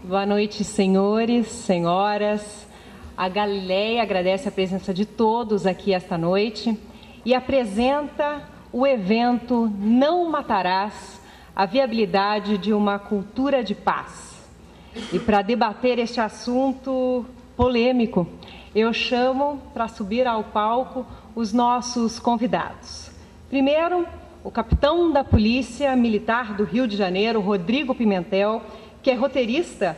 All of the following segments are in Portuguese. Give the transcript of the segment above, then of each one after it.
Boa noite, senhores, senhoras. A Galileia agradece a presença de todos aqui esta noite e apresenta o evento Não Matarás, a viabilidade de uma cultura de paz. E para debater este assunto polêmico, eu chamo para subir ao palco os nossos convidados. Primeiro, o capitão da Polícia Militar do Rio de Janeiro, Rodrigo Pimentel, que é roteirista,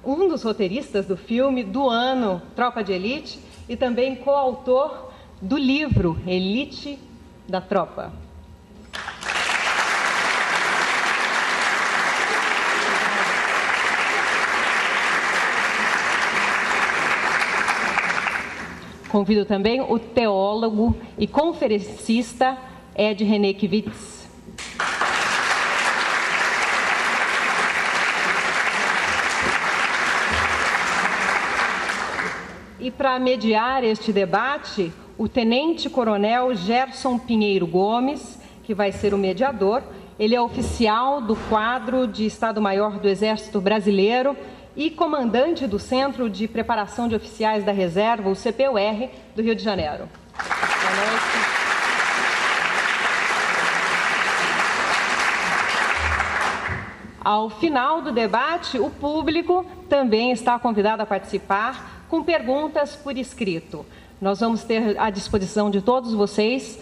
um dos roteiristas do filme do ano Tropa de Elite e também coautor do livro Elite da Tropa. Convido também o teólogo e conferencista Ed Renekiewicz. E para mediar este debate, o tenente-coronel Gerson Pinheiro Gomes, que vai ser o mediador. Ele é oficial do quadro de Estado-Maior do Exército Brasileiro e comandante do Centro de Preparação de Oficiais da Reserva, o CPUR, do Rio de Janeiro. Boa noite. Ao final do debate, o público também está convidado a participar com perguntas por escrito. Nós vamos ter à disposição de todos vocês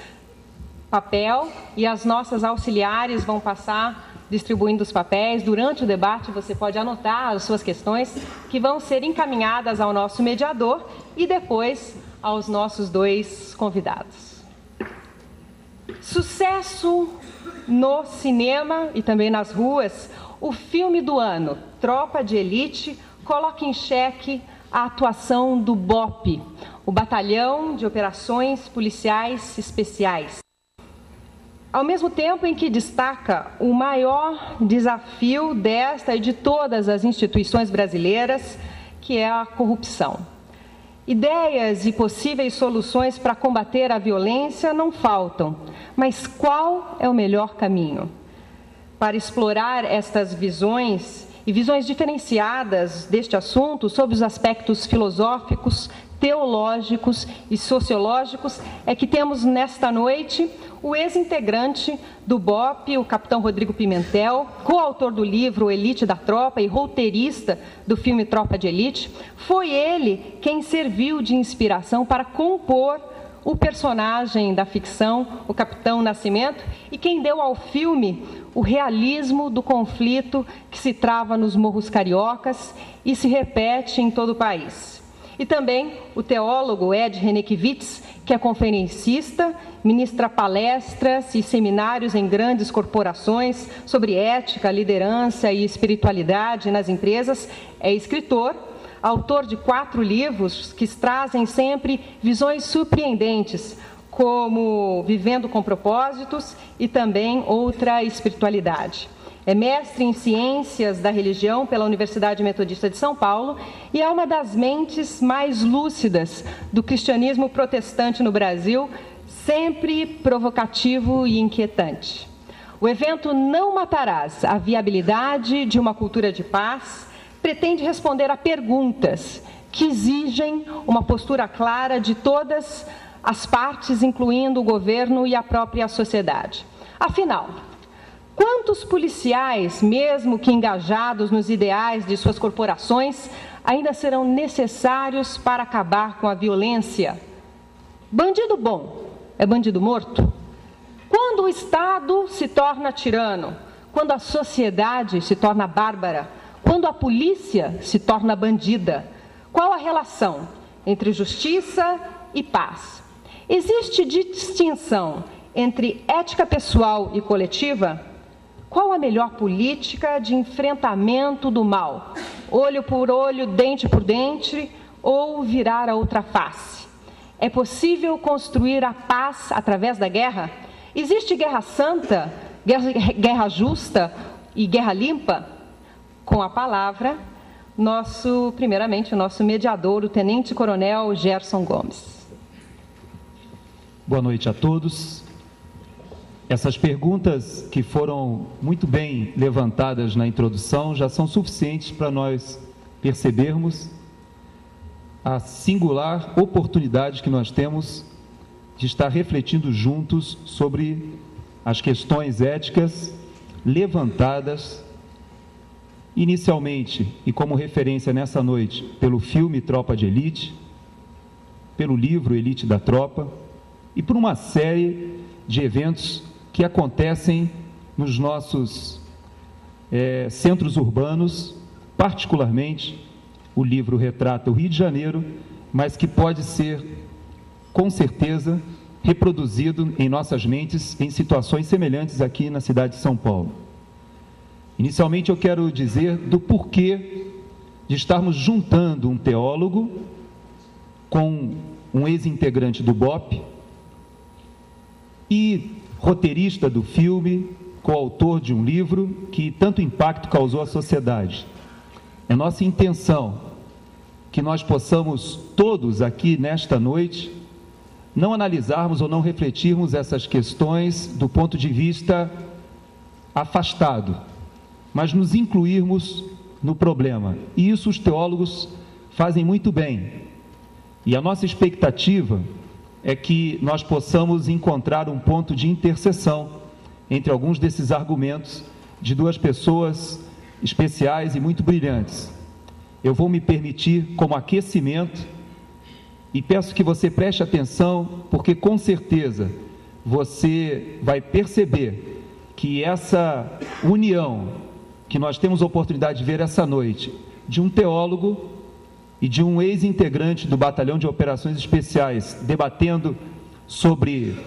papel e as nossas auxiliares vão passar distribuindo os papéis. Durante o debate, você pode anotar as suas questões que vão ser encaminhadas ao nosso mediador e depois aos nossos dois convidados. Sucesso no cinema e também nas ruas, o filme do ano, Tropa de Elite, coloca em xeque a atuação do BOP, o Batalhão de Operações Policiais Especiais. Ao mesmo tempo em que destaca o maior desafio desta e de todas as instituições brasileiras, que é a corrupção. Ideias e possíveis soluções para combater a violência não faltam, mas qual é o melhor caminho? Para explorar estas visões e visões diferenciadas deste assunto sob os aspectos filosóficos, teológicos e sociológicos, é que temos nesta noite o ex-integrante do BOP, o capitão Rodrigo Pimentel, coautor do livro Elite da Tropa e roteirista do filme Tropa de Elite. Foi ele quem serviu de inspiração para compor o personagem da ficção, o Capitão Nascimento, e quem deu ao filme o realismo do conflito que se trava nos morros cariocas e se repete em todo o país. E também o teólogo Ed Renekiewicz, que é conferencista, ministra palestras e seminários em grandes corporações sobre ética, liderança e espiritualidade nas empresas, é escritor, autor de 4 livros que trazem sempre visões surpreendentes, como Vivendo com Propósitos e também Outra Espiritualidade. É mestre em Ciências da Religião pela Universidade Metodista de São Paulo e é uma das mentes mais lúcidas do cristianismo protestante no Brasil, sempre provocativo e inquietante. O evento Não Matarás, a viabilidade de uma cultura de paz, pretende responder a perguntas que exigem uma postura clara de todas as partes, incluindo o governo e a própria sociedade. Afinal, quantos policiais, mesmo que engajados nos ideais de suas corporações, ainda serão necessários para acabar com a violência? Bandido bom é bandido morto? Quando o Estado se torna tirano? Quando a sociedade se torna bárbara? Quando a polícia se torna bandida? Qual a relação entre justiça e paz? Existe distinção entre ética pessoal e coletiva? Qual a melhor política de enfrentamento do mal? Olho por olho, dente por dente ou virar a outra face? É possível construir a paz através da guerra? Existe guerra santa, guerra justa e guerra limpa? Com a palavra, primeiramente, o nosso mediador, o tenente-coronel Gerson Gomes. Boa noite a todos. Essas perguntas que foram muito bem levantadas na introdução já são suficientes para nós percebermos a singular oportunidade que nós temos de estar refletindo juntos sobre as questões éticas levantadas inicialmente e como referência nessa noite pelo filme Tropa de Elite, pelo livro Elite da Tropa e por uma série de eventos que acontecem nos nossos centros urbanos, particularmente o livro retrata o Rio de Janeiro, mas que pode ser, com certeza, reproduzido em nossas mentes em situações semelhantes aqui na cidade de São Paulo. Inicialmente eu quero dizer do porquê de estarmos juntando um teólogo com um ex-integrante do BOPE e roteirista do filme, coautor de um livro que tanto impacto causou à sociedade. É nossa intenção que nós possamos todos aqui nesta noite não analisarmos ou não refletirmos essas questões do ponto de vista afastado, mas nos incluirmos no problema. E isso os teólogos fazem muito bem. E a nossa expectativa é que nós possamos encontrar um ponto de interseção entre alguns desses argumentos de duas pessoas especiais e muito brilhantes. Eu vou me permitir, como aquecimento, e peço que você preste atenção, porque com certeza você vai perceber que essa união que nós temos a oportunidade de ver essa noite, de um teólogo e de um ex-integrante do Batalhão de Operações Especiais, debatendo sobre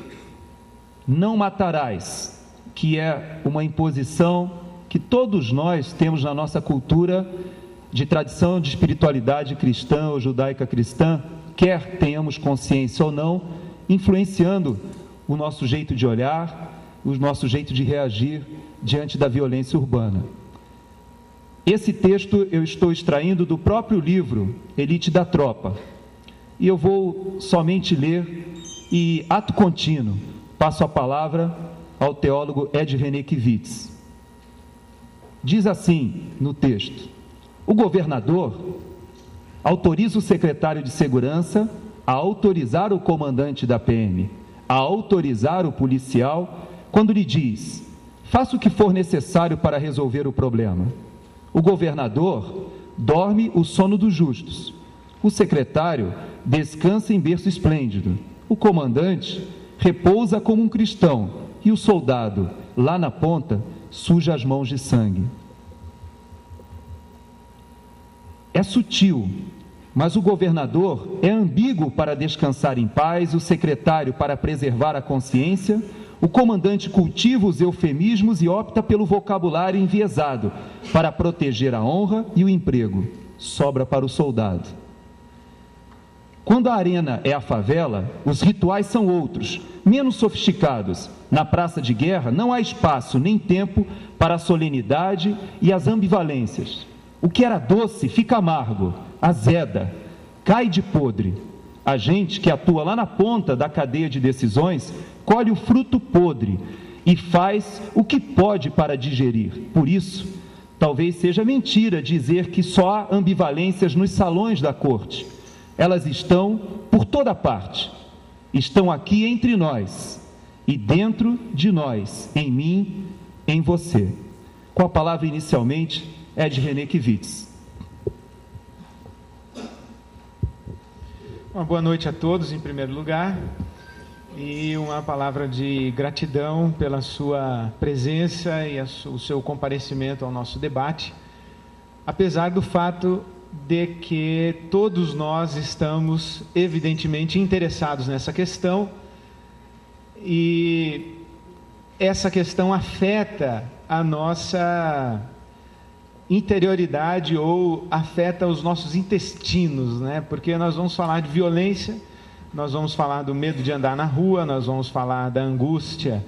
não matarás, que é uma imposição que todos nós temos na nossa cultura de tradição de espiritualidade cristã ou judaica cristã, quer tenhamos consciência ou não, influenciando o nosso jeito de olhar, o nosso jeito de reagir diante da violência urbana. Esse texto eu estou extraindo do próprio livro Elite da Tropa, e eu vou somente ler e, ato contínuo, passo a palavra ao teólogo Ed René Kivitz. Diz assim no texto: o governador autoriza o secretário de Segurança a autorizar o comandante da PM, a autorizar o policial, quando lhe diz: faça o que for necessário para resolver o problema. O governador dorme o sono dos justos. O secretário descansa em berço esplêndido. O comandante repousa como um cristão. E o soldado, lá na ponta, suja as mãos de sangue. É sutil, mas o governador é ambíguo para descansar em paz, o secretário para preservar a consciência, o comandante cultiva os eufemismos e opta pelo vocabulário enviesado para proteger a honra e o emprego. Sobra para o soldado. Quando a arena é a favela, os rituais são outros, menos sofisticados. Na praça de guerra não há espaço nem tempo para a solenidade e as ambivalências. O que era doce fica amargo, azeda, cai de podre. A gente que atua lá na ponta da cadeia de decisões colhe o fruto podre e faz o que pode para digerir. Por isso, talvez seja mentira dizer que só há ambivalências nos salões da corte. Elas estão por toda parte. Estão aqui entre nós e dentro de nós, em mim, em você. Com a palavra inicialmente, Ed René Kivitz. Uma boa noite a todos, em primeiro lugar, e uma palavra de gratidão pela sua presença e o seu comparecimento ao nosso debate, apesar do fato de que todos nós estamos evidentemente interessados nessa questão, e essa questão afeta a nossa interioridade ou afeta os nossos intestinos, né? Porque nós vamos falar de violência, nós vamos falar do medo de andar na rua, nós vamos falar da angústia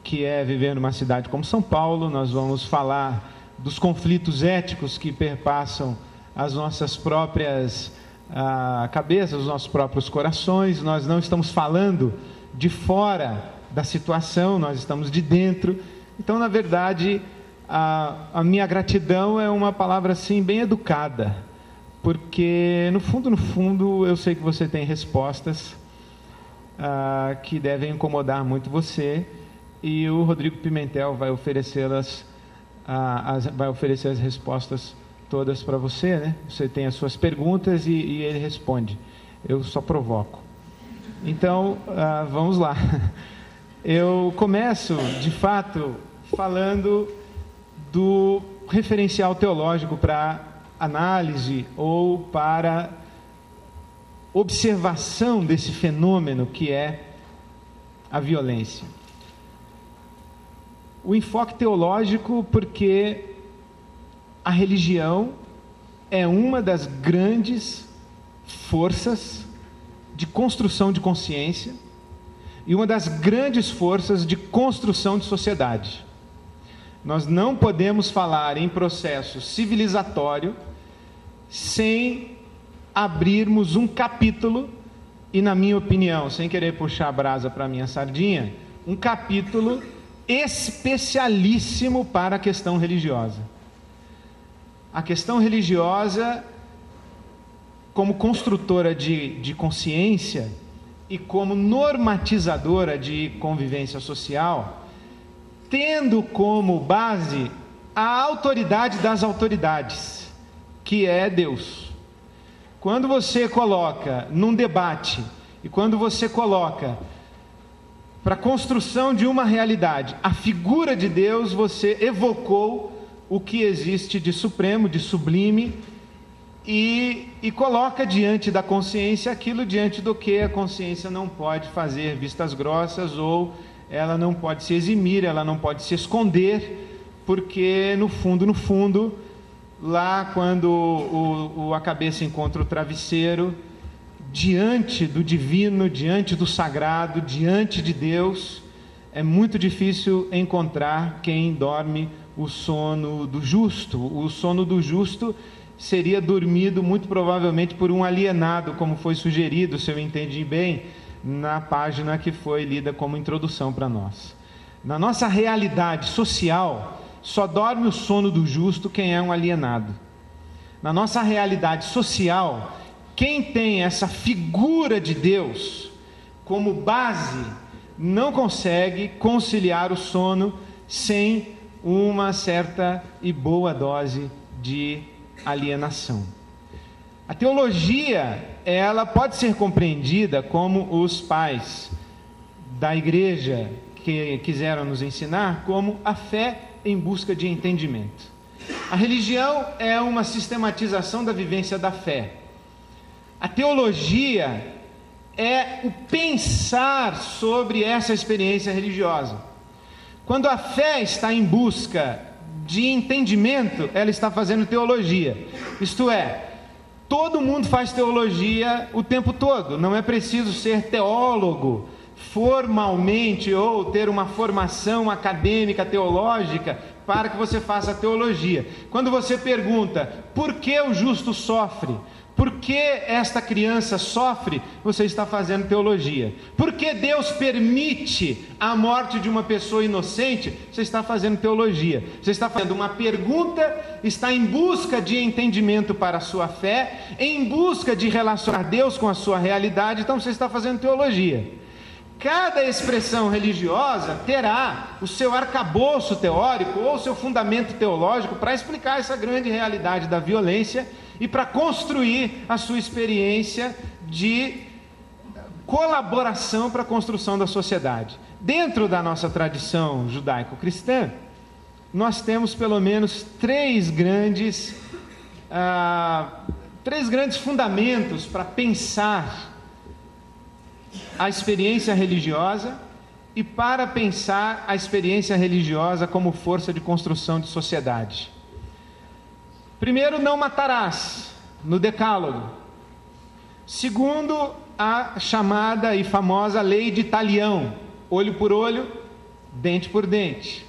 que é viver numa cidade como São Paulo, nós vamos falar dos conflitos éticos que perpassam as nossas próprias cabeças, os nossos próprios corações. Nós não estamos falando de fora da situação, nós estamos de dentro. Então, na verdade, a minha gratidão é uma palavra assim bem educada, porque no fundo, eu sei que você tem respostas que devem incomodar muito você, e o Rodrigo Pimentel vai oferecê-las, vai oferecer as respostas todas para você, né? Você tem as suas perguntas e ele responde. Eu só provoco. Então, vamos lá. Eu começo, de fato, falando do referencial teológico para análise ou para observação desse fenômeno que é a violência. O enfoque teológico, porque a religião é uma das grandes forças de construção de consciência e uma das grandes forças de construção de sociedade. Nós não podemos falar em processo civilizatório sem abrirmos um capítulo, e na minha opinião, sem querer puxar a brasa para a minha sardinha, um capítulo especialíssimo para a questão religiosa. A questão religiosa, como construtora de consciência e como normatizadora de convivência social, tendo como base a autoridade das autoridades, que é Deus. Quando você coloca num debate e quando você coloca para a construção de uma realidade a figura de Deus, você evocou o que existe de supremo, de sublime, e coloca diante da consciência aquilo diante do que a consciência não pode fazer vistas grossas, ou ela não pode se eximir, ela não pode se esconder, porque no fundo, lá quando a cabeça encontra o travesseiro, diante do divino, diante do sagrado, diante de Deus, é muito difícil encontrar quem dorme o sono do justo. O sono do justo seria dormido muito provavelmente por um alienado, como foi sugerido, se eu entendi bem, na página que foi lida como introdução para nós. Na nossa realidade social, só dorme o sono do justo quem é um alienado. Na nossa realidade social, quem tem essa figura de Deus como base, não consegue conciliar o sono sem uma certa e boa dose de alienação. A teologia, ela pode ser compreendida como os pais da igreja que quiseram nos ensinar, como a fé em busca de entendimento. A religião é uma sistematização da vivência da fé. A teologia é o pensar sobre essa experiência religiosa. Quando a fé está em busca de entendimento, ela está fazendo teologia. Isto é, todo mundo faz teologia o tempo todo. Não é preciso ser teólogo formalmente ou ter uma formação acadêmica teológica para que você faça teologia. Quando você pergunta por que o justo sofre, por que esta criança sofre, você está fazendo teologia. Por que Deus permite a morte de uma pessoa inocente, você está fazendo teologia. Você está fazendo uma pergunta, está em busca de entendimento para a sua fé, em busca de relacionar Deus com a sua realidade, então você está fazendo teologia. Cada expressão religiosa terá o seu arcabouço teórico ou seu fundamento teológico para explicar essa grande realidade da violência e para construir a sua experiência de colaboração para a construção da sociedade. Dentro da nossa tradição judaico-cristã, nós temos pelo menos três grandes fundamentos para pensar a experiência religiosa e para pensar a experiência religiosa como força de construção de sociedade. Primeiro, não matarás, no Decálogo. Segundo, a chamada e famosa lei de Talião, olho por olho, dente por dente.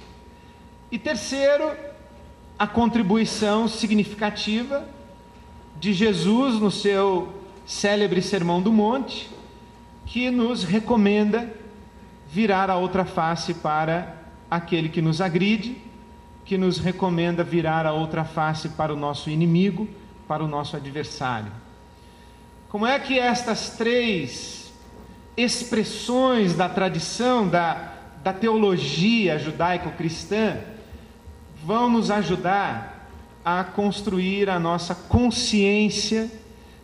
E terceiro, a contribuição significativa de Jesus no seu célebre Sermão do Monte, que nos recomenda virar a outra face para aquele que nos agride, que nos recomenda virar a outra face para o nosso inimigo, para o nosso adversário. Como é que estas três expressões da tradição, da teologia judaico-cristã, vão nos ajudar a construir a nossa consciência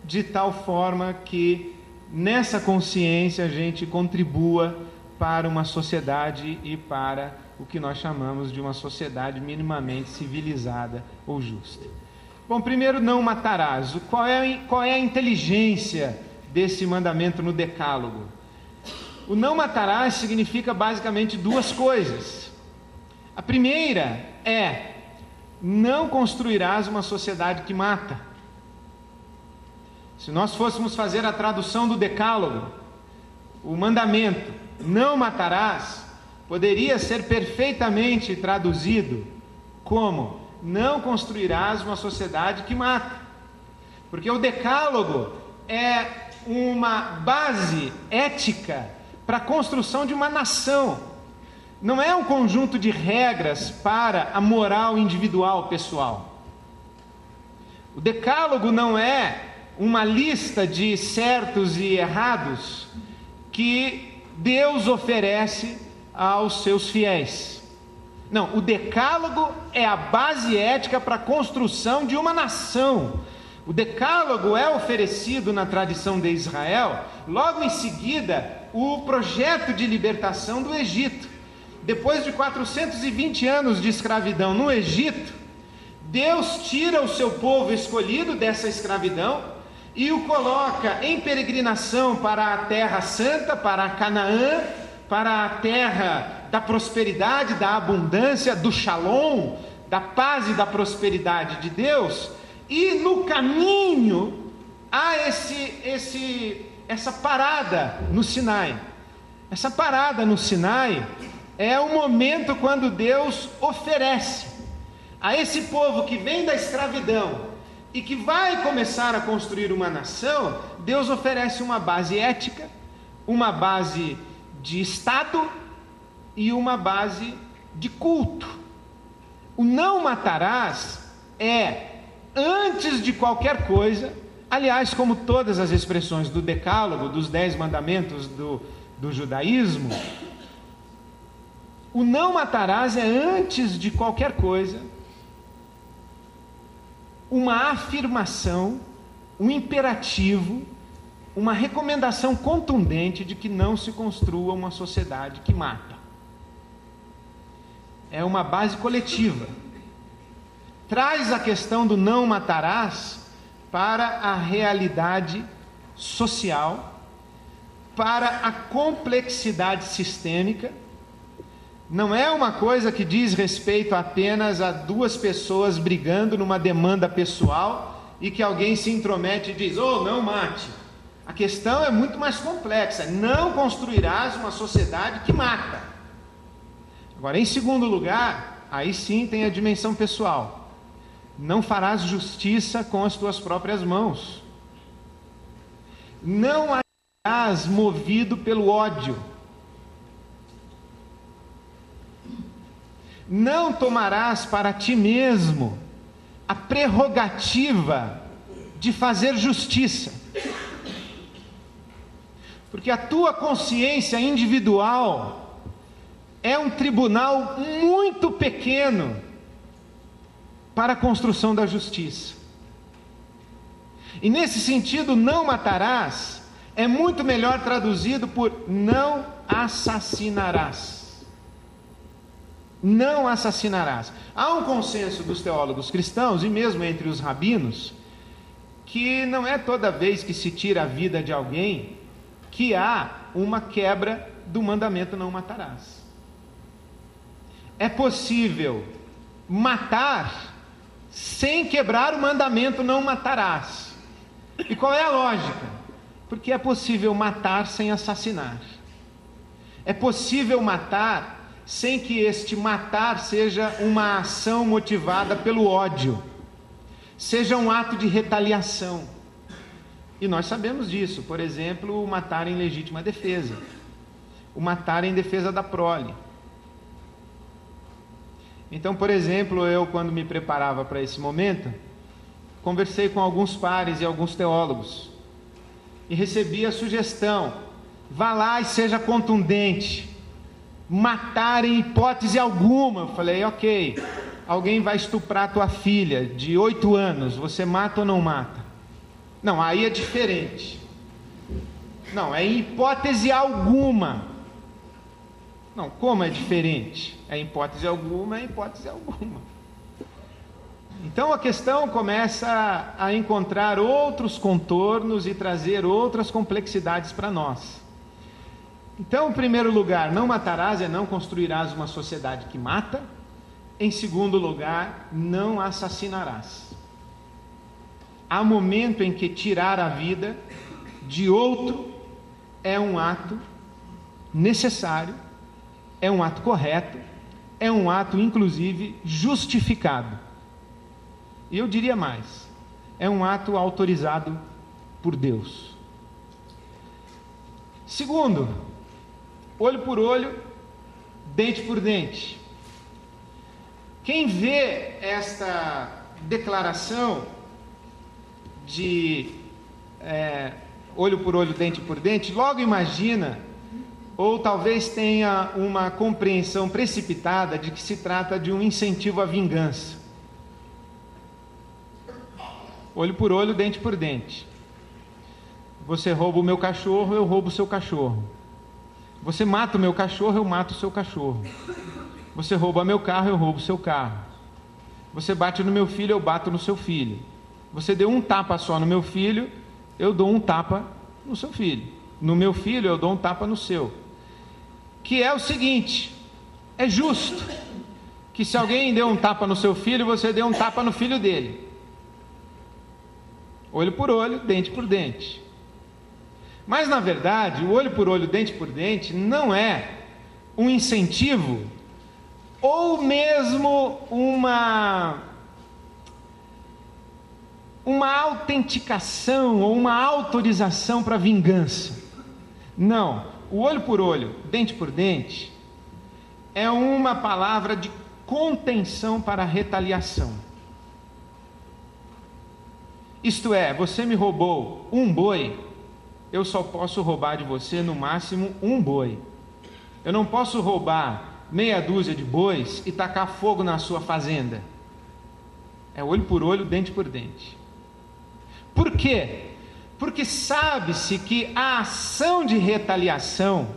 de tal forma que nessa consciência a gente contribua para uma sociedade e para o que nós chamamos de uma sociedade minimamente civilizada ou justa. Bom, primeiro, não matarás. Qual é a inteligência desse mandamento no Decálogo? O não matarás significa basicamente duas coisas. A primeira é: não construirás uma sociedade que mata. Se nós fôssemos fazer a tradução do Decálogo, o mandamento não matarás poderia ser perfeitamente traduzido como: não construirás uma sociedade que mata. Porque o Decálogo é uma base ética para a construção de uma nação. Não é um conjunto de regras para a moral individual pessoal. O Decálogo não é uma lista de certos e errados que Deus oferece aos seus fiéis. Não, o Decálogo é a base ética para a construção de uma nação. O Decálogo é oferecido na tradição de Israel, logo em seguida, o projeto de libertação do Egito. Depois de 420 anos de escravidão no Egito, Deus tira o seu povo escolhido dessa escravidão e o coloca em peregrinação para a terra santa, para Canaã, para a terra da prosperidade, da abundância, do shalom, da paz e da prosperidade de Deus. E no caminho há essa parada no Sinai. Essa parada no Sinai é o momento quando Deus oferece a esse povo que vem da escravidão e que vai começar a construir uma nação, Deus oferece uma base ética, uma base de Estado e uma base de culto. O não matarás é, antes de qualquer coisa, aliás, como todas as expressões do Decálogo, dos 10 mandamentos do judaísmo, o não matarás é, antes de qualquer coisa, uma afirmação, um imperativo, uma recomendação contundente de que não se construa uma sociedade que mata. É uma base coletiva. Traz a questão do não matarás para a realidade social, para a complexidade sistêmica. Não é uma coisa que diz respeito apenas a duas pessoas brigando numa demanda pessoal e que alguém se intromete e diz: "Oh, não mate". A questão é muito mais complexa. Não construirás uma sociedade que mata. Agora, em segundo lugar, aí sim tem a dimensão pessoal. Não farás justiça com as tuas próprias mãos. Não agirás movido pelo ódio. Não tomarás para ti mesmo a prerrogativa de fazer justiça. Porque a tua consciência individual é um tribunal muito pequeno para a construção da justiça. E nesse sentido, não matarás é muito melhor traduzido por não assassinarás. Não assassinarás. Há um consenso dos teólogos cristãos, e mesmo entre os rabinos, que não é toda vez que se tira a vida de alguém que há uma quebra do mandamento não matarás. É possível matar sem quebrar o mandamento não matarás. E qual é a lógica? Porque é possível matar sem assassinar. É possível matar sem que este matar seja uma ação motivada pelo ódio, seja um ato de retaliação. E nós sabemos disso. Por exemplo, o matar em legítima defesa. o matar em defesa da prole. Então, por exemplo, eu, quando me preparava para esse momento, conversei com alguns pares e alguns teólogos e recebi a sugestão: vá lá e seja contundente, matar em hipótese alguma. Eu falei, ok, alguém vai estuprar tua filha de 8 anos, você mata ou não mata? Não, aí é diferente. Não, é em hipótese alguma. Não, como é diferente? É em hipótese alguma, é em hipótese alguma. Então a questão começa a encontrar outros contornos e trazer outras complexidades para nós. Então, em primeiro lugar, não matarás é não construirás uma sociedade que mata. Em segundo lugar, não assassinarás. Há momento em que tirar a vida de outro é um ato necessário, é um ato correto, é um ato, inclusive, justificado. E eu diria mais, é um ato autorizado por Deus. Segundo, olho por olho, dente por dente. Quem vê esta declaração de olho por olho, dente por dente, logo imagina, ou talvez tenha uma compreensão precipitada de que se trata de um incentivo à vingança. Olho por olho, dente por dente. Você rouba o meu cachorro, eu roubo o seu cachorro. Você mata o meu cachorro, eu mato o seu cachorro. Você rouba meu carro, eu roubo o seu carro. Você bate no meu filho, eu bato no seu filho. Você deu um tapa só no meu filho, eu dou um tapa no seu filho. No meu filho, eu dou um tapa no seu. Que é o seguinte, é justo que se alguém deu um tapa no seu filho, você dê um tapa no filho dele. Olho por olho, dente por dente. Mas na verdade, o olho por olho, dente por dente não é um incentivo ou mesmo uma autenticação ou uma autorização para vingança. Não, o olho por olho, dente por dente é uma palavra de contenção para a retaliação. Isto é, você me roubou um boi, eu só posso roubar de você no máximo um boi. Eu não posso roubar meia dúzia de bois e tacar fogo na sua fazenda. É olho por olho, dente por dente. Por quê? Porque sabe-se que a ação de retaliação,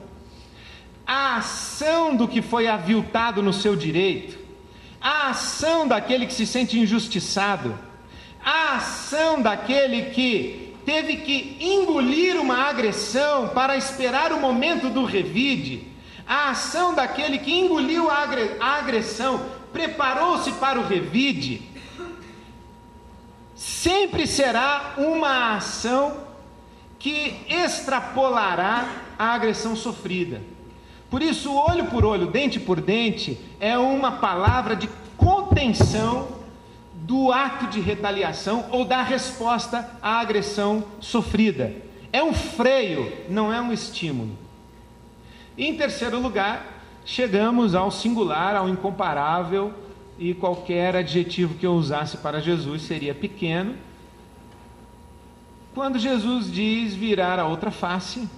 a ação do que foi aviltado no seu direito, a ação daquele que se sente injustiçado, a ação daquele que teve que engolir uma agressão para esperar o momento do revide, a ação daquele que engoliu a agressão, preparou-se para o revide, sempre será uma ação que extrapolará a agressão sofrida. Por isso, olho por olho, dente por dente, é uma palavra de contenção do ato de retaliação ou da resposta à agressão sofrida. É um freio, não é um estímulo. E em terceiro lugar, chegamos ao singular, ao incomparável, e qualquer adjetivo que eu usasse para Jesus seria pequeno. Quando Jesus diz virar a outra face,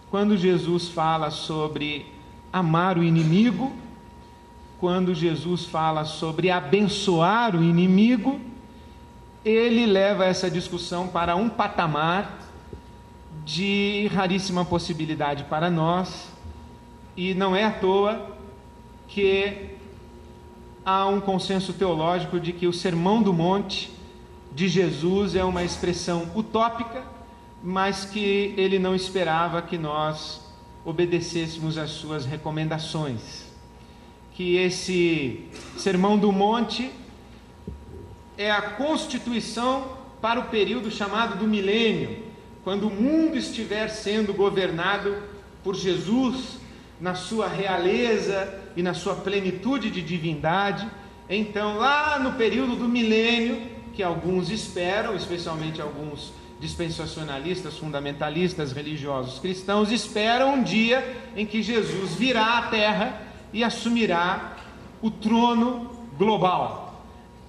quando Jesus fala sobre amar o inimigo, quando Jesus fala sobre abençoar o inimigo, ele leva essa discussão para um patamar de raríssima possibilidade para nós, e não é à toa que há um consenso teológico de que o Sermão do Monte de Jesus é uma expressão utópica, mas que ele não esperava que nós obedecêssemos às suas recomendações. Que esse Sermão do Monte é a constituição para o período chamado do milênio, quando o mundo estiver sendo governado por Jesus na sua realeza e na sua plenitude de divindade. Então, lá no período do milênio, que alguns esperam, especialmente alguns dispensacionalistas, fundamentalistas, religiosos cristãos esperam um dia em que Jesus virá à Terra e assumirá o trono global.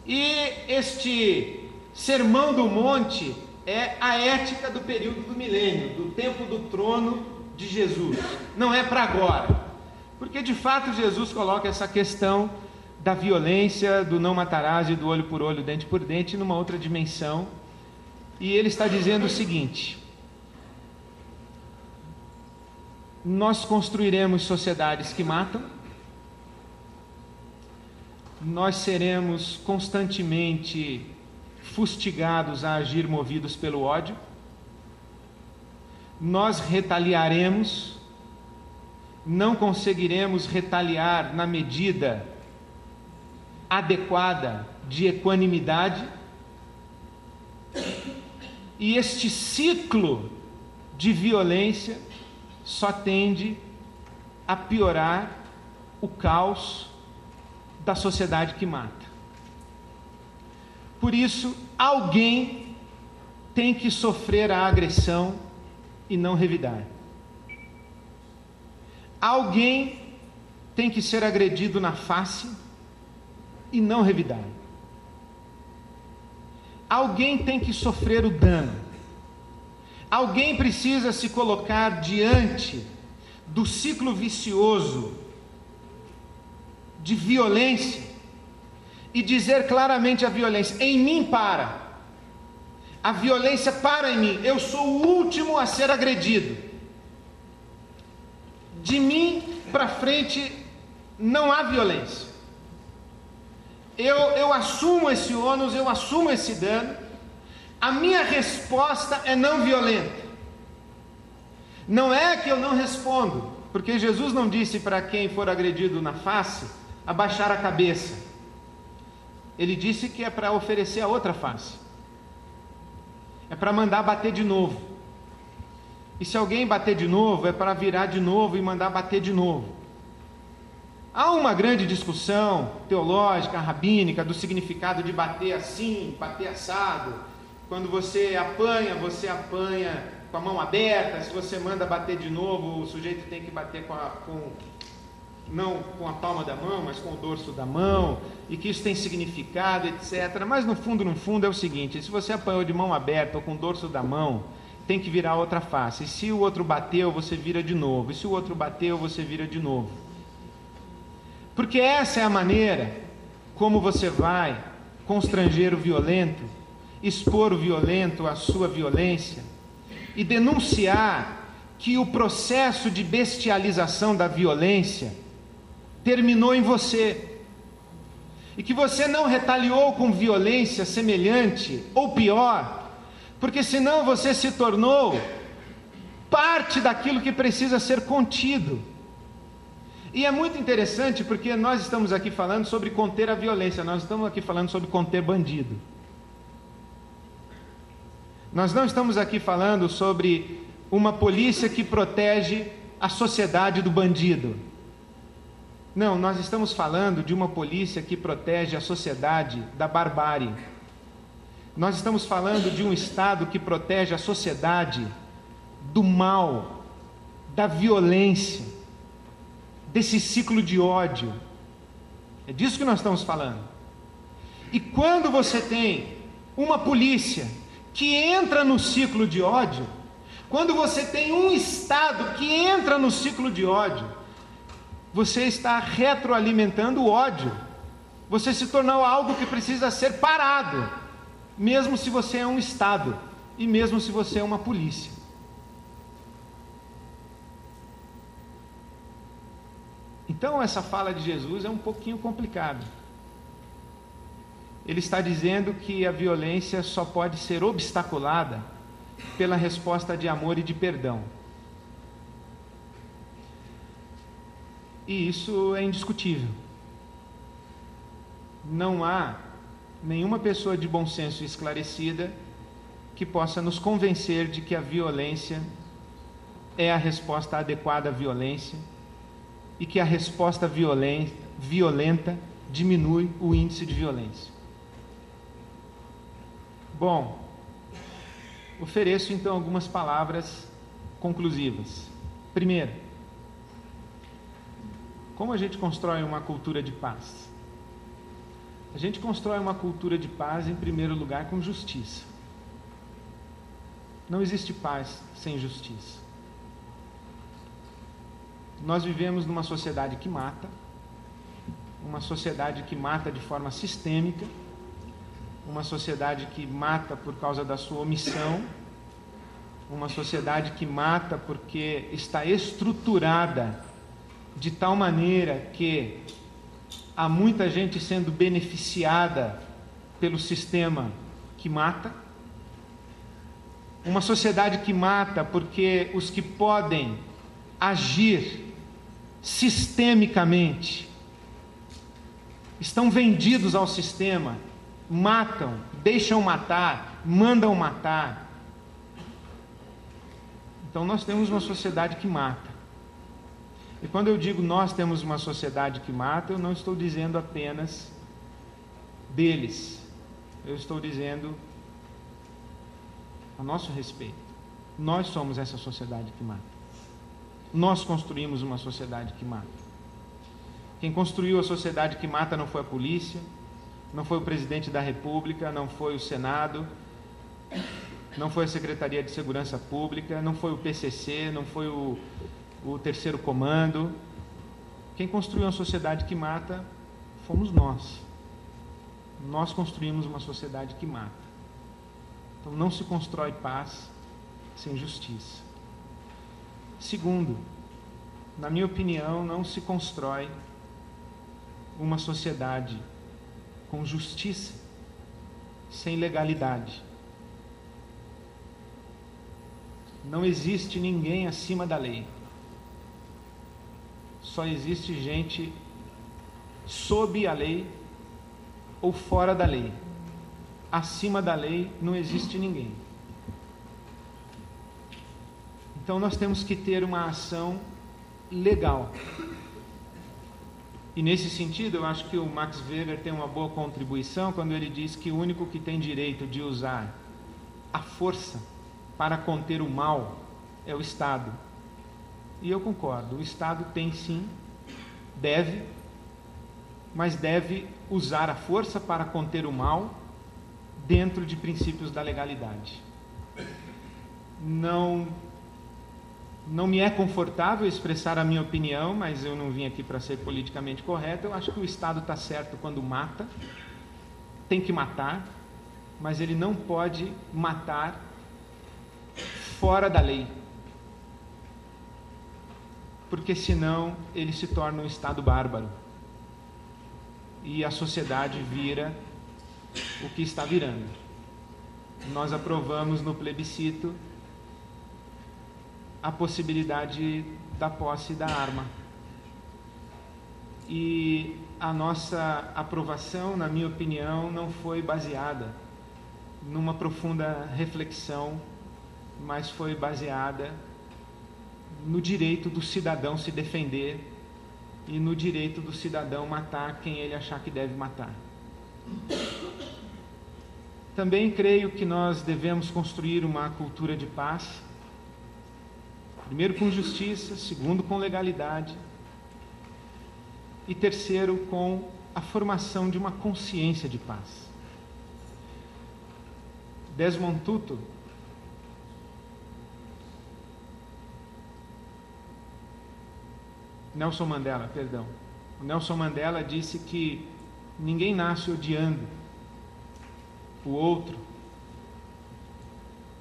E este Sermão do Monte é a ética do período do milênio, do tempo do trono de Jesus. Não é para agora, porque de fato Jesus coloca essa questão da violência, do não matarás e do olho por olho, dente por dente, numa outra dimensão. E ele está dizendo o seguinte: nós construiremos sociedades que matam, nós seremos constantemente fustigados a agir movidos pelo ódio, nós retaliaremos, não conseguiremos retaliar na medida adequada de equanimidade, e este ciclo de violência só tende a piorar o caos da sociedade que mata. Por isso, alguém tem que sofrer a agressão e não revidar. Alguém tem que ser agredido na face e não revidar. Alguém tem que sofrer o dano. Alguém precisa se colocar diante do ciclo vicioso de violência e dizer claramente à violência: em mim para. A violência para em mim. Eu sou o último a ser agredido. De mim para frente não há violência. Eu assumo esse ônus, eu assumo esse dano. A minha resposta é não violenta. Não é que eu não respondo, porque Jesus não disse para quem for agredido na face abaixar a cabeça. Ele disse que é para oferecer a outra face. É para mandar bater de novo. E se alguém bater de novo, é para virar de novo e mandar bater de novo. Há uma grande discussão teológica, rabínica, do significado de bater assim, bater assado. Quando você apanha com a mão aberta. Se você manda bater de novo, o sujeito tem que bater não com a palma da mão, mas com o dorso da mão, e que isso tem significado, etc. Mas no fundo é o seguinte: se você apanhou de mão aberta ou com o dorso da mão, tem que virar outra face. E se o outro bateu, você vira de novo. E se o outro bateu, você vira de novo. Porque essa é a maneira como você vai constranger o violento, expor o violento à sua violência e denunciar que o processo de bestialização da violência terminou em você e que você não retaliou com violência semelhante ou pior, porque senão você se tornou parte daquilo que precisa ser contido. E é muito interessante porque nós estamos aqui falando sobre conter a violência, nós estamos aqui falando sobre conter bandido. Nós não estamos aqui falando sobre uma polícia que protege a sociedade do bandido. Não, nós estamos falando de uma polícia que protege a sociedade da barbárie. Nós estamos falando de um Estado que protege a sociedade do mal, da violência, desse ciclo de ódio. É disso que nós estamos falando. E quando você tem uma polícia que entra no ciclo de ódio, quando você tem um Estado que entra no ciclo de ódio, você está retroalimentando o ódio. Você se tornou algo que precisa ser parado, mesmo se você é um Estado e mesmo se você é uma polícia. Então essa fala de Jesus é um pouquinho complicada. Ele está dizendo que a violência só pode ser obstaculada pela resposta de amor e de perdão. E isso é indiscutível. Não há nenhuma pessoa de bom senso esclarecida que possa nos convencer de que a violência é a resposta adequada à violência e que a resposta violenta diminui o índice de violência. Bom, Ofereço então algumas palavras conclusivas. Primeiro, como a gente constrói uma cultura de paz? A gente constrói uma cultura de paz, em primeiro lugar, com justiça. Não existe paz sem justiça. Nós vivemos numa sociedade que mata, uma sociedade que mata de forma sistêmica, uma sociedade que mata por causa da sua omissão, uma sociedade que mata porque está estruturada de tal maneira que há muita gente sendo beneficiada pelo sistema que mata, uma sociedade que mata porque os que podem agir sistemicamente estão vendidos ao sistema, matam, deixam matar, mandam matar. Então nós temos uma sociedade que mata. E quando eu digo nós temos uma sociedade que mata, eu não estou dizendo apenas deles. Eu estou dizendo a nosso respeito. Nós somos essa sociedade que mata. Nós construímos uma sociedade que mata. Quem construiu a sociedade que mata não foi a polícia, não foi o presidente da República, não foi o Senado, não foi a Secretaria de Segurança Pública, não foi o PCC, não foi o Terceiro Comando. Quem construiu uma sociedade que mata fomos nós. Nós construímos uma sociedade que mata. Então não se constrói paz sem justiça. Segundo, na minha opinião, não se constrói uma sociedade com justiça sem legalidade. Não existe ninguém acima da lei. Só existe gente sob a lei ou fora da lei. Acima da lei não existe ninguém. Então nós temos que ter uma ação legal. E nesse sentido, eu acho que o Max Weber tem uma boa contribuição quando ele diz que o único que tem direito de usar a força para conter o mal é o Estado. E eu concordo, o Estado tem sim, deve, mas deve usar a força para conter o mal dentro de princípios da legalidade. Não me é confortável expressar a minha opinião, mas eu não vim aqui para ser politicamente correto. Eu acho que o Estado está certo quando mata, tem que matar, mas ele não pode matar fora da lei, porque senão ele se torna um Estado bárbaro e a sociedade vira o que está virando. Nós aprovamos no plebiscito a possibilidade da posse da arma. E a nossa aprovação, na minha opinião, não foi baseada numa profunda reflexão, mas foi baseada no direito do cidadão se defender e no direito do cidadão matar quem ele achar que deve matar. Também creio que nós devemos construir uma cultura de paz, primeiro com justiça, segundo com legalidade e terceiro com a formação de uma consciência de paz. Desmond Tutu Nelson Mandela disse que ninguém nasce odiando o outro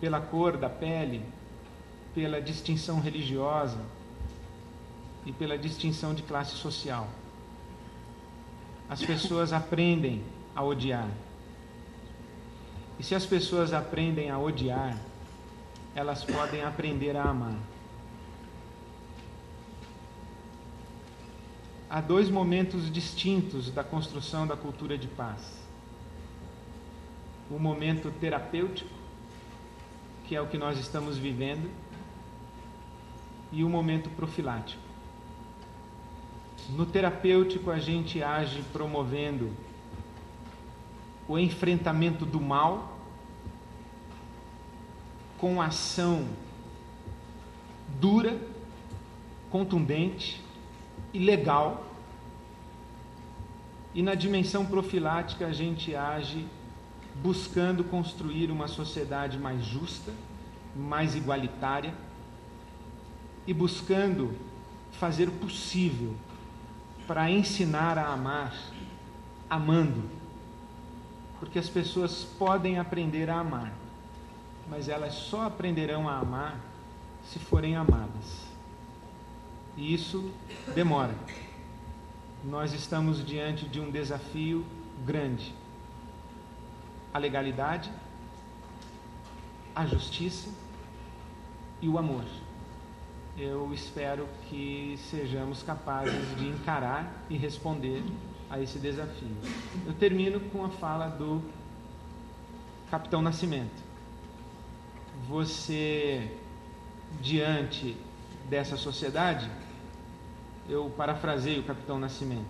pela cor da pele, pela distinção religiosa e pela distinção de classe social. As pessoas aprendem a odiar. E se as pessoas aprendem a odiar, elas podem aprender a amar. Há dois momentos distintos da construção da cultura de paz. O momento terapêutico, que é o que nós estamos vivendo, e o momento profilático. No terapêutico, a gente age promovendo o enfrentamento do mal com ação dura, contundente e legal. E na dimensão profilática a gente age buscando construir uma sociedade mais justa, mais igualitária e buscando fazer o possível para ensinar a amar, amando. Porque as pessoas podem aprender a amar, mas elas só aprenderão a amar se forem amadas. E isso demora. Nós estamos diante de um desafio grande. A legalidade, a justiça e o amor. Eu espero que sejamos capazes de encarar e responder a esse desafio. Eu termino com a fala do Capitão Nascimento. Você, diante dessa sociedade, eu parafraseio o Capitão Nascimento,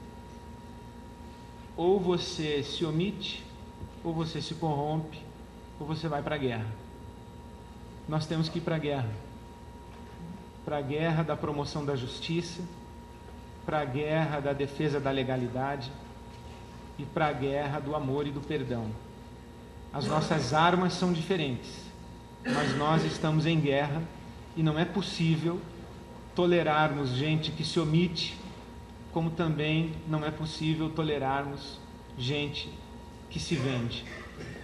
ou você se omite, ou você se corrompe, ou você vai para a guerra. Nós temos que ir para a guerra da promoção da justiça, para a guerra da defesa da legalidade e para a guerra do amor e do perdão. As nossas armas são diferentes, mas nós estamos em guerra e não é possível tolerarmos gente que se omite, como também não é possível tolerarmos gente que se vende.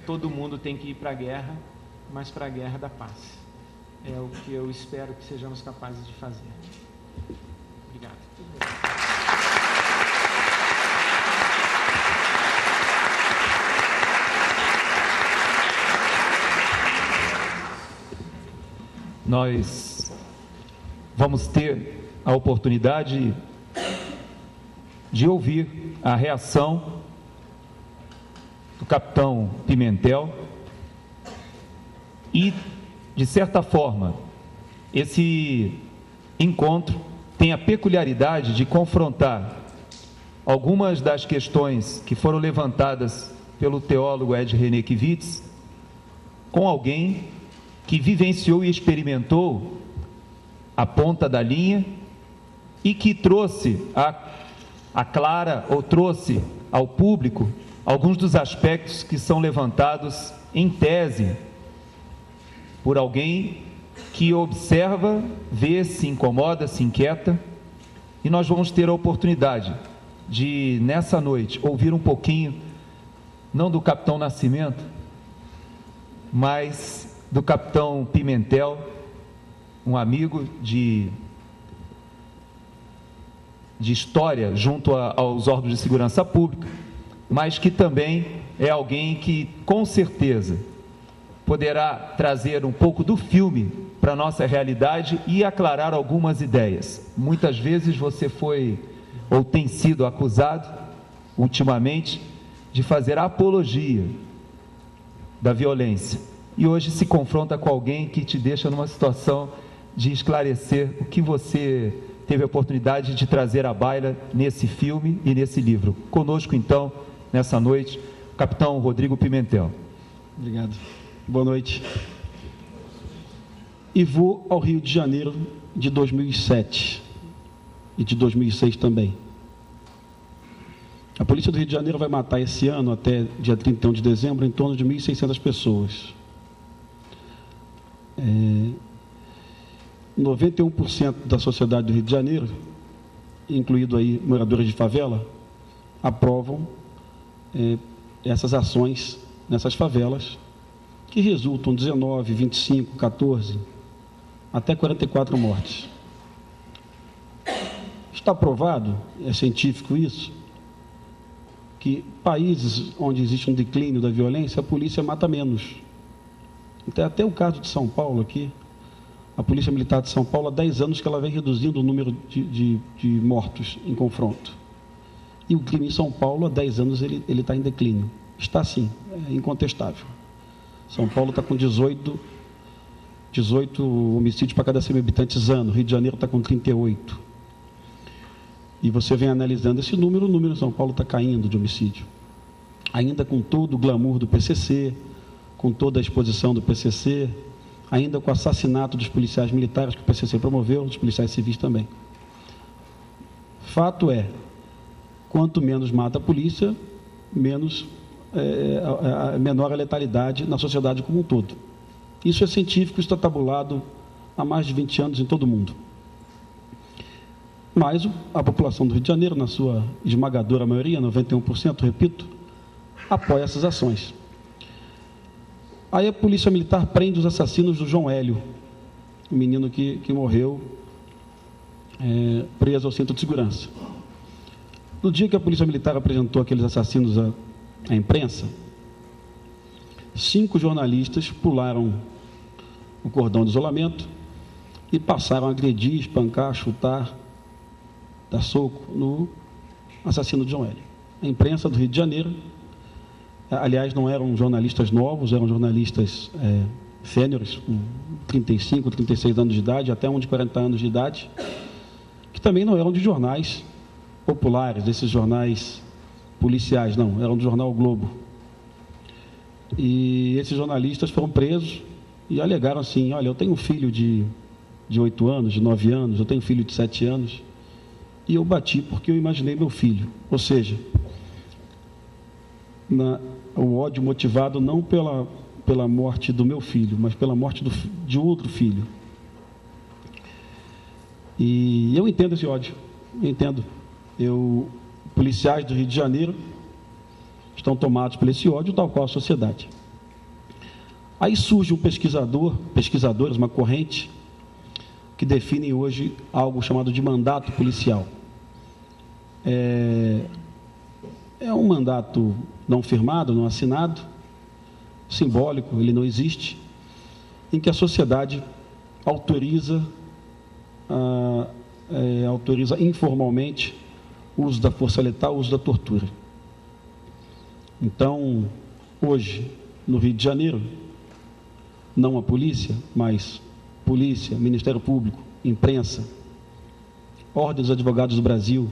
Todo mundo tem que ir para a guerra, mas para a guerra da paz. É o que eu espero que sejamos capazes de fazer. Obrigado. Nós vamos ter a oportunidade de ouvir a reação do capitão Pimentel e, de certa forma, esse encontro tem a peculiaridade de confrontar algumas das questões que foram levantadas pelo teólogo Ed René Kivitz com alguém que vivenciou e experimentou a ponta da linha e que trouxe a Clara, ou trouxe ao público alguns dos aspectos que são levantados em tese por alguém que observa, vê, se incomoda, se inquieta, e nós vamos ter a oportunidade de, nessa noite, ouvir um pouquinho, não do capitão Nascimento, mas do capitão Pimentel, um amigo de história junto aos órgãos de segurança pública, mas que também é alguém que, com certeza, poderá trazer um pouco do filme para a nossa realidade e aclarar algumas ideias. Muitas vezes você foi, ou tem sido acusado, ultimamente, de fazer apologia da violência. E hoje se confronta com alguém que te deixa numa situação de esclarecer o que você teve a oportunidade de trazer à baila nesse filme e nesse livro. Conosco, então, nessa noite, o capitão Rodrigo Pimentel. Obrigado. Boa noite. E vou ao Rio de Janeiro de 2007 e de 2006 também. A Polícia do Rio de Janeiro vai matar esse ano, até dia 31 de dezembro, em torno de 1.600 pessoas. 91% da sociedade do Rio de Janeiro, incluído aí moradores de favela, aprovam essas ações nessas favelas, que resultam 19, 25, 14, até 44 mortes. Está provado, é científico isso, que países onde existe um declínio da violência, a polícia mata menos. Então, até o caso de São Paulo aqui, a Polícia Militar de São Paulo, há 10 anos que ela vem reduzindo o número de mortos em confronto. E o crime em São Paulo, há 10 anos, ele está em declínio. Está sim, é incontestável. São Paulo está com 18 homicídios para cada 100 mil habitantes ano. Rio de Janeiro está com 38. E você vem analisando esse número, o número de São Paulo está caindo de homicídio. Ainda com todo o glamour do PCC, com toda a exposição do PCC, ainda com o assassinato dos policiais militares que o PCC promoveu, dos policiais civis também. Fato é, quanto menos mata a polícia, menor a letalidade na sociedade como um todo. Isso é científico, está tabulado há mais de 20 anos em todo o mundo. Mas a população do Rio de Janeiro, na sua esmagadora maioria, 91%, repito, apoia essas ações. Aí a Polícia Militar prende os assassinos do João Hélio, o menino que morreu preso ao cinto de segurança. No dia que a Polícia Militar apresentou aqueles assassinos à imprensa, 5 jornalistas pularam o cordão de isolamento e passaram a agredir, espancar, chutar, dar soco no assassino de João Hélio. A imprensa do Rio de Janeiro, aliás, não eram jornalistas novos, eram jornalistas sêniores, com 35, 36 anos de idade, até um de 40 anos de idade, que também não eram de jornais populares, desses jornais policiais, não, eram do jornal O Globo. E esses jornalistas foram presos e alegaram assim: olha, eu tenho um filho de 8 anos, de 9 anos, eu tenho um filho de 7 anos, e eu bati porque eu imaginei meu filho. Ou seja, o ódio motivado não pela morte do meu filho, mas pela morte de outro filho. E eu entendo esse ódio, eu entendo. Policiais do Rio de Janeiro estão tomados por esse ódio, tal qual a sociedade. Aí surge um pesquisadores, uma corrente, que definem hoje algo chamado de mandato policial. É um mandato não firmado, não assinado, simbólico, ele não existe, em que a sociedade autoriza informalmente o uso da força letal, o uso da tortura. Então, hoje, no Rio de Janeiro, não a polícia, mas polícia, Ministério Público, imprensa, Ordem dos Advogados do Brasil,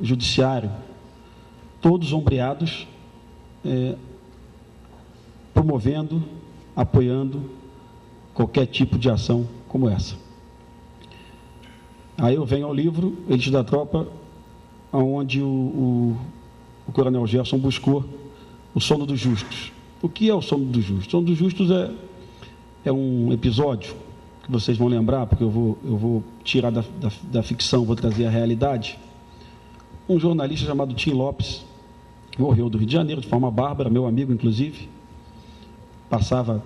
Judiciário, todos ombreados, promovendo, apoiando qualquer tipo de ação como essa. Aí eu venho ao livro Elite da Tropa, onde o coronel Gerson buscou o sono dos justos. O que é o sono dos justos? O sono dos justos é um episódio que vocês vão lembrar, porque eu vou tirar da ficção, vou trazer a realidade. Um jornalista chamado Tim Lopes morreu do Rio de Janeiro de forma bárbara, meu amigo inclusive, passava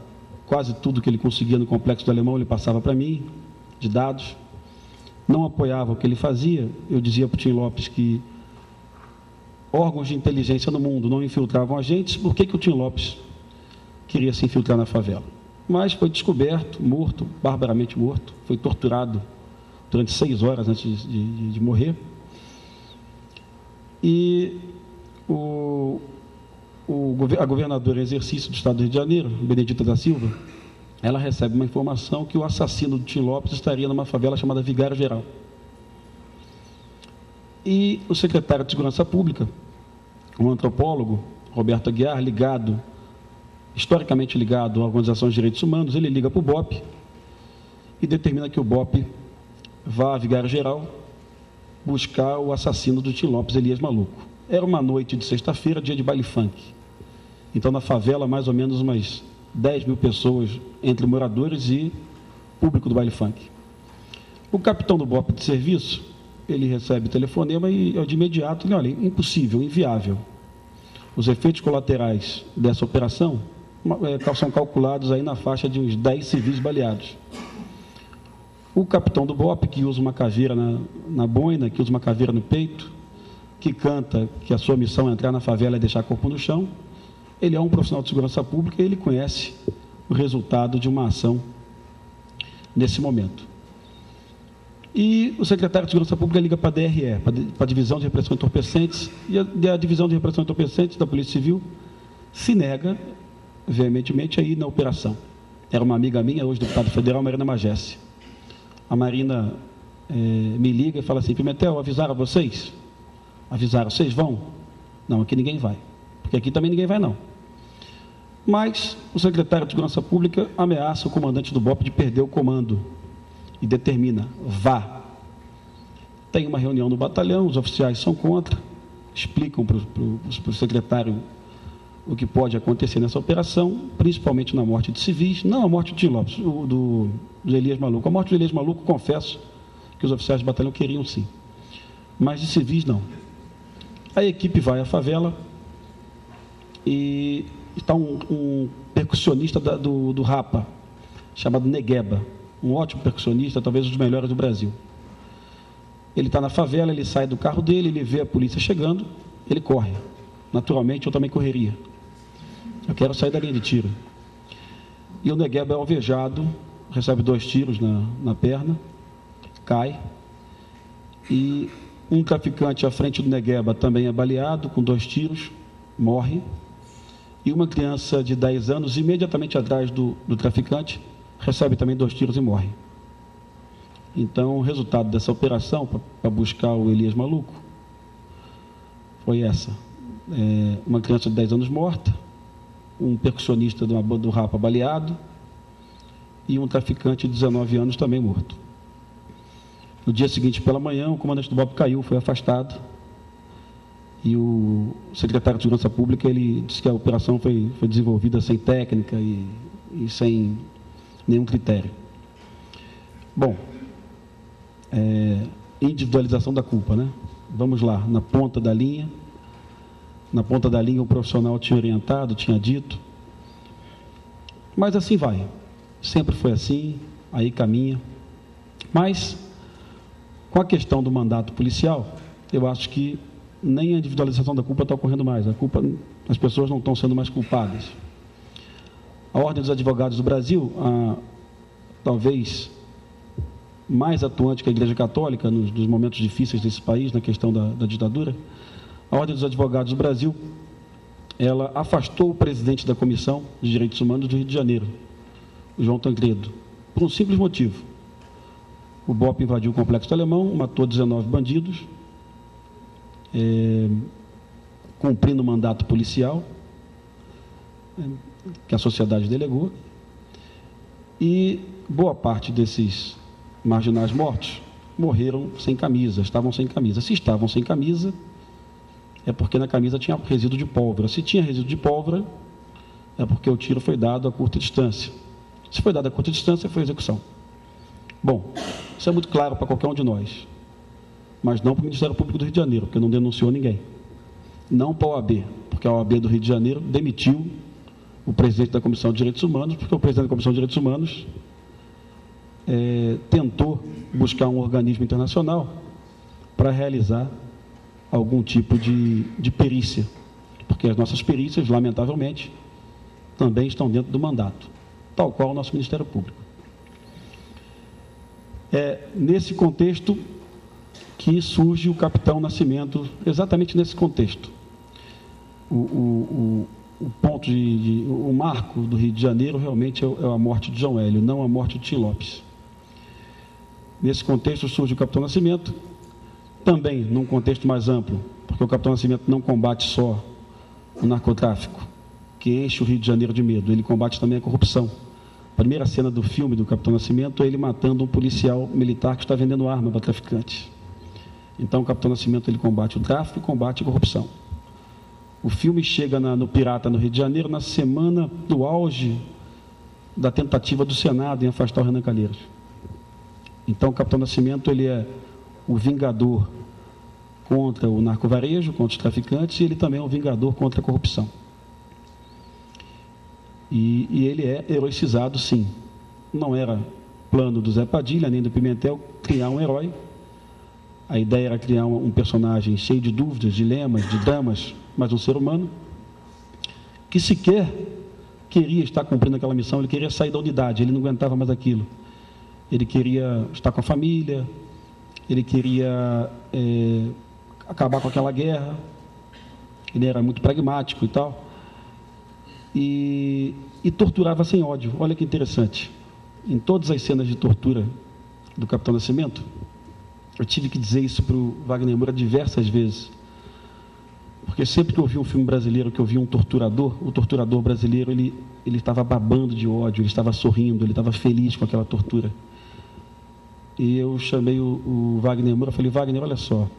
quase tudo que ele conseguia no Complexo do Alemão, ele passava para mim, de dados. Não apoiava o que ele fazia. Eu dizia para o Tim Lopes que órgãos de inteligência no mundo não infiltravam agentes, por que o Tim Lopes queria se infiltrar na favela? Mas foi descoberto, morto, barbaramente morto, foi torturado durante 6 horas antes de morrer. E a governadora em exercício do Estado do Rio de Janeiro, Benedita da Silva, ela recebe uma informação que o assassino do Tim Lopes estaria numa favela chamada Vigário Geral. E o secretário de Segurança Pública, um antropólogo, Roberto Aguiar, historicamente ligado a organizações de direitos humanos, ele liga para o BOPE e determina que o BOPE vá a Vigário Geral buscar o assassino do Tim Lopes, Elias Maluco. Era uma noite de sexta-feira, dia de baile funk. Então, na favela, mais ou menos umas 10 mil pessoas, entre moradores e público do baile funk. O capitão do BOPE de serviço, ele recebe telefonema e, de imediato, ele olha, impossível, inviável. Os efeitos colaterais dessa operação são calculados aí na faixa de uns 10 civis baleados. O capitão do BOPE, que usa uma caveira na boina, que usa uma caveira no peito, que canta que a sua missão é entrar na favela e deixar corpo no chão, ele é um profissional de segurança pública e ele conhece o resultado de uma ação nesse momento. E o secretário de Segurança Pública liga para a DRE, para a Divisão de Repressão de Entorpecentes, e a Divisão de Repressão de Entorpecentes da Polícia Civil se nega veementemente a ir na operação. Era uma amiga minha, hoje deputada federal, Marina Magesse. A Marina me liga e fala assim: Pimentel, avisaram vocês? Avisaram, vocês vão? Não, aqui ninguém vai. Porque aqui também ninguém vai, não. Mas o secretário de Segurança Pública ameaça o comandante do BOP de perder o comando e determina: vá. Tem uma reunião no batalhão, os oficiais são contra, explicam para o secretário o que pode acontecer nessa operação, principalmente na morte de civis, não a morte de Tim Lopes, do Elias Maluco. A morte do Elias Maluco, confesso que os oficiais do batalhão queriam sim, mas de civis não. A equipe vai à favela e está um percussionista do Rapa, chamado Negueba, um ótimo percussionista, talvez um dos melhores do Brasil. Ele está na favela, ele sai do carro dele, ele vê a polícia chegando, ele corre. Naturalmente, eu também correria. Eu quero sair da linha de tiro. E o Negueba é alvejado, recebe 2 tiros na perna, cai. E um traficante à frente do Negueba também é baleado, com 2 tiros, morre. E uma criança de 10 anos, imediatamente atrás do traficante, recebe também 2 tiros e morre. Então, o resultado dessa operação, para buscar o Elias Maluco, foi essa. Uma criança de 10 anos morta, um percussionista do Rapa baleado e um traficante de 19 anos também morto. No dia seguinte, pela manhã, o comandante do BOP caiu, foi afastado, e o secretário de Segurança Pública ele disse que a operação foi desenvolvida sem técnica e sem nenhum critério. Bom, individualização da culpa, né? Vamos lá, na ponta da linha o profissional tinha orientado, tinha dito, mas assim vai, sempre foi assim, aí caminha. Mas com a questão do mandato policial, eu acho que nem a individualização da culpa está ocorrendo mais, as pessoas não estão sendo mais culpadas. A Ordem dos Advogados do Brasil, talvez mais atuante que a Igreja Católica nos momentos difíceis desse país, na questão da ditadura, a Ordem dos Advogados do Brasil, ela afastou o presidente da Comissão de Direitos Humanos do Rio de Janeiro, o João Tancredo, por um simples motivo. O BOP invadiu o Complexo do Alemão, matou 19 bandidos, cumprindo o mandato policial que a sociedade delegou, e boa parte desses marginais mortos morreram sem camisa, estavam sem camisa. Se estavam sem camisa, é porque na camisa tinha resíduo de pólvora. Se tinha resíduo de pólvora, é porque o tiro foi dado a curta distância. Se foi dado a curta distância, foi execução. Bom, isso é muito claro para qualquer um de nós, mas não para o Ministério Público do Rio de Janeiro, porque não denunciou ninguém. Não para a OAB, porque a OAB do Rio de Janeiro demitiu o presidente da Comissão de Direitos Humanos, porque o presidente da Comissão de Direitos Humanos tentou buscar um organismo internacional para realizar algum tipo de perícia, porque as nossas perícias, lamentavelmente, também estão dentro do mandato, tal qual o nosso Ministério Público. Nesse contexto que surge o Capitão Nascimento, exatamente nesse contexto. O ponto o marco do Rio de Janeiro realmente é a morte de João Hélio, não a morte de Tim Lopes. Nesse contexto surge o Capitão Nascimento, também num contexto mais amplo, porque o Capitão Nascimento não combate só o narcotráfico, que enche o Rio de Janeiro de medo, ele combate também a corrupção. A primeira cena do filme do Capitão Nascimento é ele matando um policial militar que está vendendo arma para traficantes. Então o Capitão Nascimento ele combate o tráfico e combate a corrupção. O filme chega no Pirata, no Rio de Janeiro, na semana do auge da tentativa do Senado em afastar o Renan Calheiros. Então, o Capitão Nascimento ele é o vingador contra o narcovarejo, contra os traficantes, e ele também é um vingador contra a corrupção. E ele é heroicizado, sim. Não era plano do Zé Padilha, nem do Pimentel, criar um herói. A ideia era criar um personagem cheio de dúvidas, dilemas, de dramas, mas um ser humano que sequer queria estar cumprindo aquela missão, ele queria sair da unidade, ele não aguentava mais aquilo. Ele queria estar com a família, ele queria acabar com aquela guerra, ele era muito pragmático e tal, e torturava sem ódio. Olha que interessante, em todas as cenas de tortura do Capitão Nascimento, eu tive que dizer isso para o Wagner Moura diversas vezes, Porque sempre que eu vi um filme brasileiro, que eu vi um torturador, o torturador brasileiro, ele estava babando de ódio, ele estava sorrindo, ele estava feliz com aquela tortura. E eu chamei o Wagner Moura, falei: Wagner, olha só,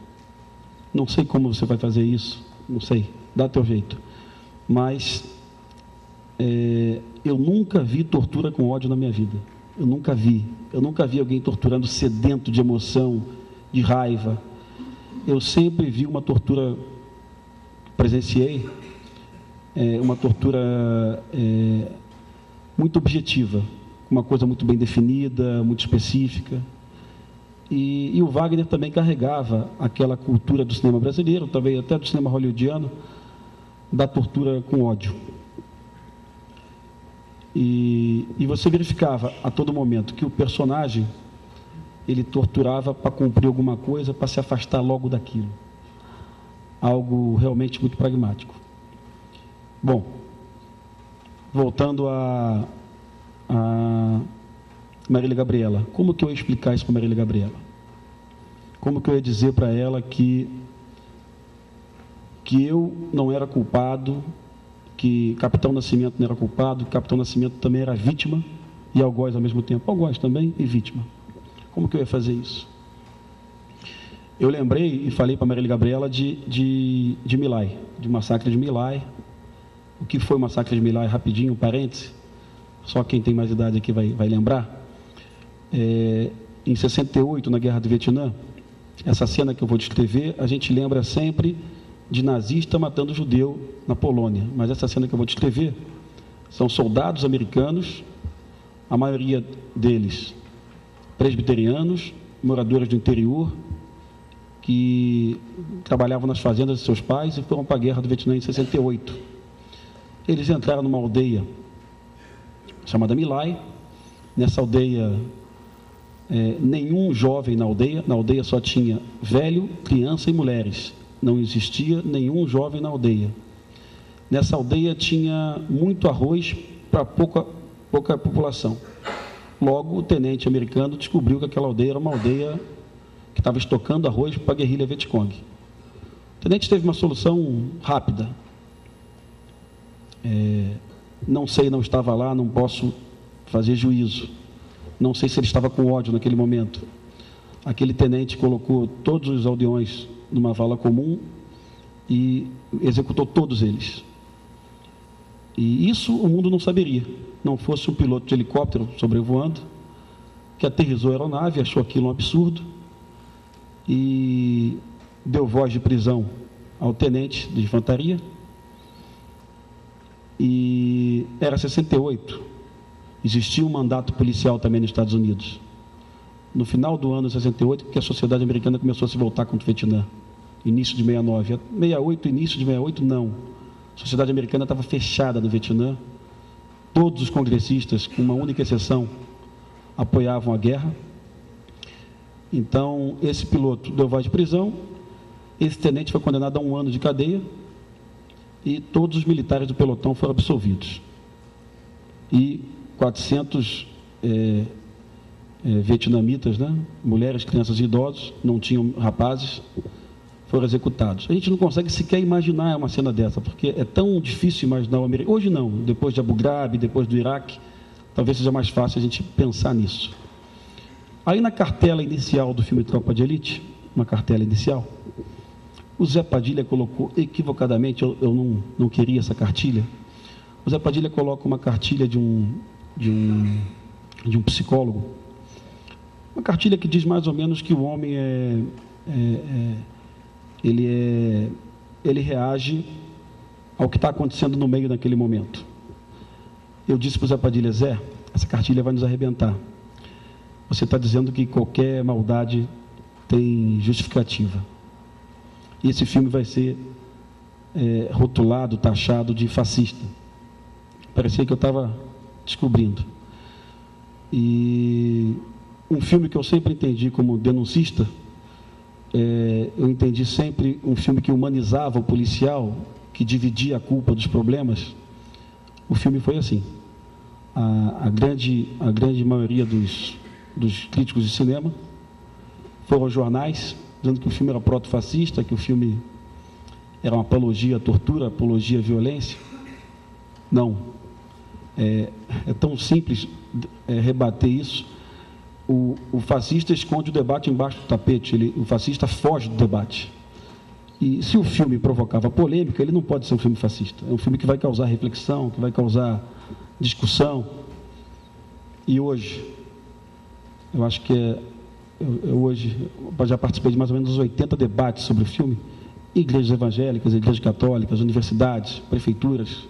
não sei como você vai fazer isso, não sei, dá teu jeito. Mas eu nunca vi tortura com ódio na minha vida. Eu nunca vi alguém torturando sedento de emoção, de raiva. Eu sempre vi uma tortura, presenciei, uma tortura muito objetiva, uma coisa muito bem definida, muito específica. E o Wagner também carregava aquela cultura do cinema brasileiro, também até do cinema hollywoodiano, da tortura com ódio. E você verificava a todo momento que o personagem, ele torturava para cumprir alguma coisa, para se afastar logo daquilo. Algo realmente muito pragmático. Bom, voltando a Marília Gabriela. Como que eu ia explicar isso para Marília Gabriela? Como que eu ia dizer para ela que eu não era culpado, que Capitão Nascimento não era culpado, que Capitão Nascimento também era vítima e algoz ao mesmo tempo, algoz também e vítima? Como que eu ia fazer isso? Eu lembrei e falei para Marília Gabriela de My Lai, de massacre de My Lai. O que foi o massacre de My Lai? Rapidinho, um parêntese, só quem tem mais idade aqui vai lembrar. Em 68, na Guerra do Vietnã, essa cena que eu vou descrever, a gente lembra sempre de nazista matando judeu na Polônia, mas essa cena que eu vou descrever são soldados americanos, a maioria deles presbiterianos, moradores do interior, que trabalhavam nas fazendas de seus pais e foram para a Guerra do Vietnã em 68. Eles entraram numa aldeia chamada My Lai. Nessa aldeia, nenhum jovem na aldeia só tinha velho, criança e mulheres. Não existia nenhum jovem na aldeia. Nessa aldeia tinha muito arroz para pouca população. Logo, o tenente americano descobriu que aquela aldeia era uma aldeia que estava estocando arroz para a guerrilha Vietcong. O tenente teve uma solução rápida. Não sei, não estava lá, não posso fazer juízo. Não sei se ele estava com ódio naquele momento. Aquele tenente colocou todos os aldeões numa vala comum e executou todos eles. E isso o mundo não saberia. Não fosse um piloto de helicóptero sobrevoando, que aterrissou a aeronave, achou aquilo um absurdo e deu voz de prisão ao tenente de infantaria. E era 68. Existia um mandato policial também nos Estados Unidos. No final do ano de 68, que a sociedade americana começou a se voltar contra o Vietnã. Início de 69. 68, início de 68, não. A sociedade americana estava fechada no Vietnã. Todos os congressistas, com uma única exceção, apoiavam a guerra. Então, esse piloto deu voz de prisão. Esse tenente foi condenado a 1 ano de cadeia. E todos os militares do pelotão foram absolvidos. E 400 vietnamitas, né? Mulheres, crianças e idosos, não tinham rapazes, foram executados. A gente não consegue sequer imaginar uma cena dessa, porque é tão difícil imaginar o americano. Hoje não, depois de Abu Ghraib, depois do Iraque, talvez seja mais fácil a gente pensar nisso. Aí na cartela inicial do filme Tropa de Elite, uma cartela inicial, o Zé Padilha colocou equivocadamente, eu não queria essa cartilha, o Zé Padilha coloca uma cartilha de um psicólogo, uma cartilha que diz mais ou menos que o homem ele reage ao que está acontecendo no meio naquele momento. Eu disse para o Zé Padilha: Zé, essa cartilha vai nos arrebentar. Você está dizendo que qualquer maldade tem justificativa. E esse filme vai ser rotulado, taxado de fascista. Parecia que eu estava descobrindo. E um filme que eu sempre entendi como denuncista, eu entendi sempre um filme que humanizava o policial, que dividia a culpa dos problemas. O filme foi assim. A grande maioria dos críticos de cinema foram aos jornais, dizendo que o filme era proto-fascista, que o filme era uma apologia à tortura, apologia à violência? Não. É tão simples rebater isso. O fascista esconde o debate embaixo do tapete, o fascista foge do debate. E se o filme provocava polêmica, ele não pode ser um filme fascista. É um filme que vai causar reflexão, que vai causar discussão. E hoje, eu acho que hoje, já participei de mais ou menos uns 80 debates sobre o filme, igrejas evangélicas, igrejas católicas, universidades, prefeituras,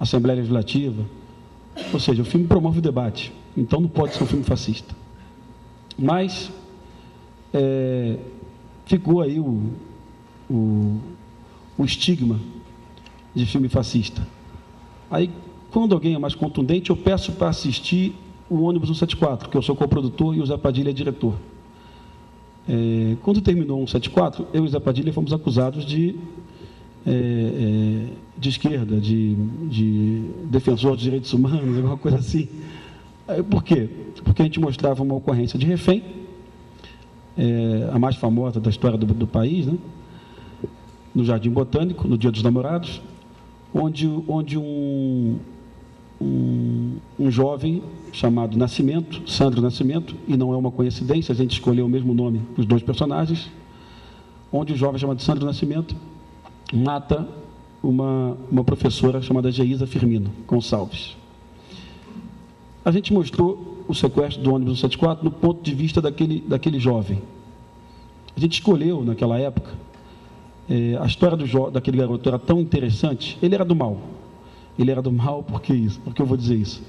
Assembleia Legislativa. Ou seja, o filme promove o debate, então não pode ser um filme fascista. Mas ficou aí o estigma de filme fascista. Aí, quando alguém é mais contundente, eu peço para assistir o Ônibus 174, que eu sou coprodutor e o Zé Padilha é diretor. Quando terminou o 174, eu e o Zé Padilha fomos acusados de esquerda, de defensor dos direitos humanos, alguma coisa assim. Por quê? Porque a gente mostrava uma ocorrência de refém, a mais famosa da história do país, né? No Jardim Botânico, no Dia dos Namorados, onde um jovem chamado Nascimento, Sandro Nascimento, e não é uma coincidência, a gente escolheu o mesmo nome para os dois personagens, onde o jovem chamado Sandro Nascimento mata uma professora chamada Geisa Firmino Gonçalves. A gente mostrou o sequestro do ônibus 174 no ponto de vista daquele jovem. A gente escolheu, naquela época, a história daquele garoto era tão interessante. Ele era do mal. Ele era do mal, por que isso? Por que eu vou dizer isso?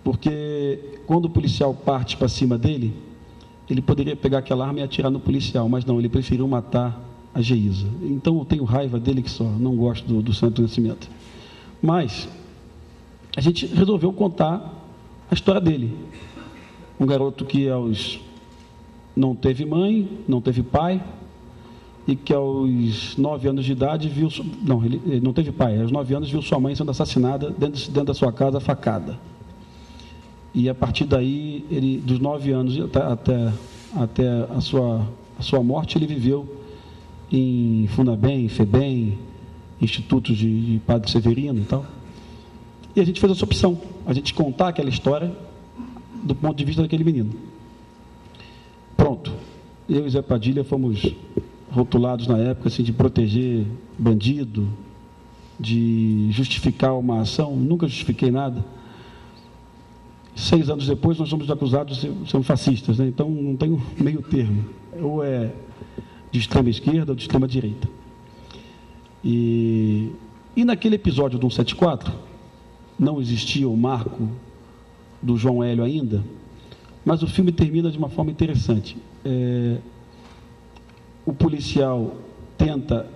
Porque quando o policial parte para cima dele, ele poderia pegar aquela arma e atirar no policial, mas não, ele preferiu matar a Geisa. Então eu tenho raiva dele que só, não gosto do Santo Nascimento. Mas a gente resolveu contar a história dele. Um garoto que não teve mãe, não teve pai, e que aos 9 anos de idade viu... Não, ele não teve pai. Aos 9 anos viu sua mãe sendo assassinada dentro da sua casa, facada. E a partir daí, ele, dos 9 anos até a sua morte, ele viveu em Funabem, FEBEM, institutos de Padre Severino e tal. E a gente fez essa opção, a gente contar aquela história do ponto de vista daquele menino. Pronto. Eu e Zé Padilha fomos rotulados na época assim, de proteger bandido, de justificar uma ação. Nunca justifiquei nada. 6 anos depois nós somos acusados de sermos fascistas, né? Então não tem um meio termo, ou é de extrema esquerda ou de extrema direita. E naquele episódio do 174 não existia o marco do João Hélio ainda, mas o filme termina de uma forma interessante. O policial tenta,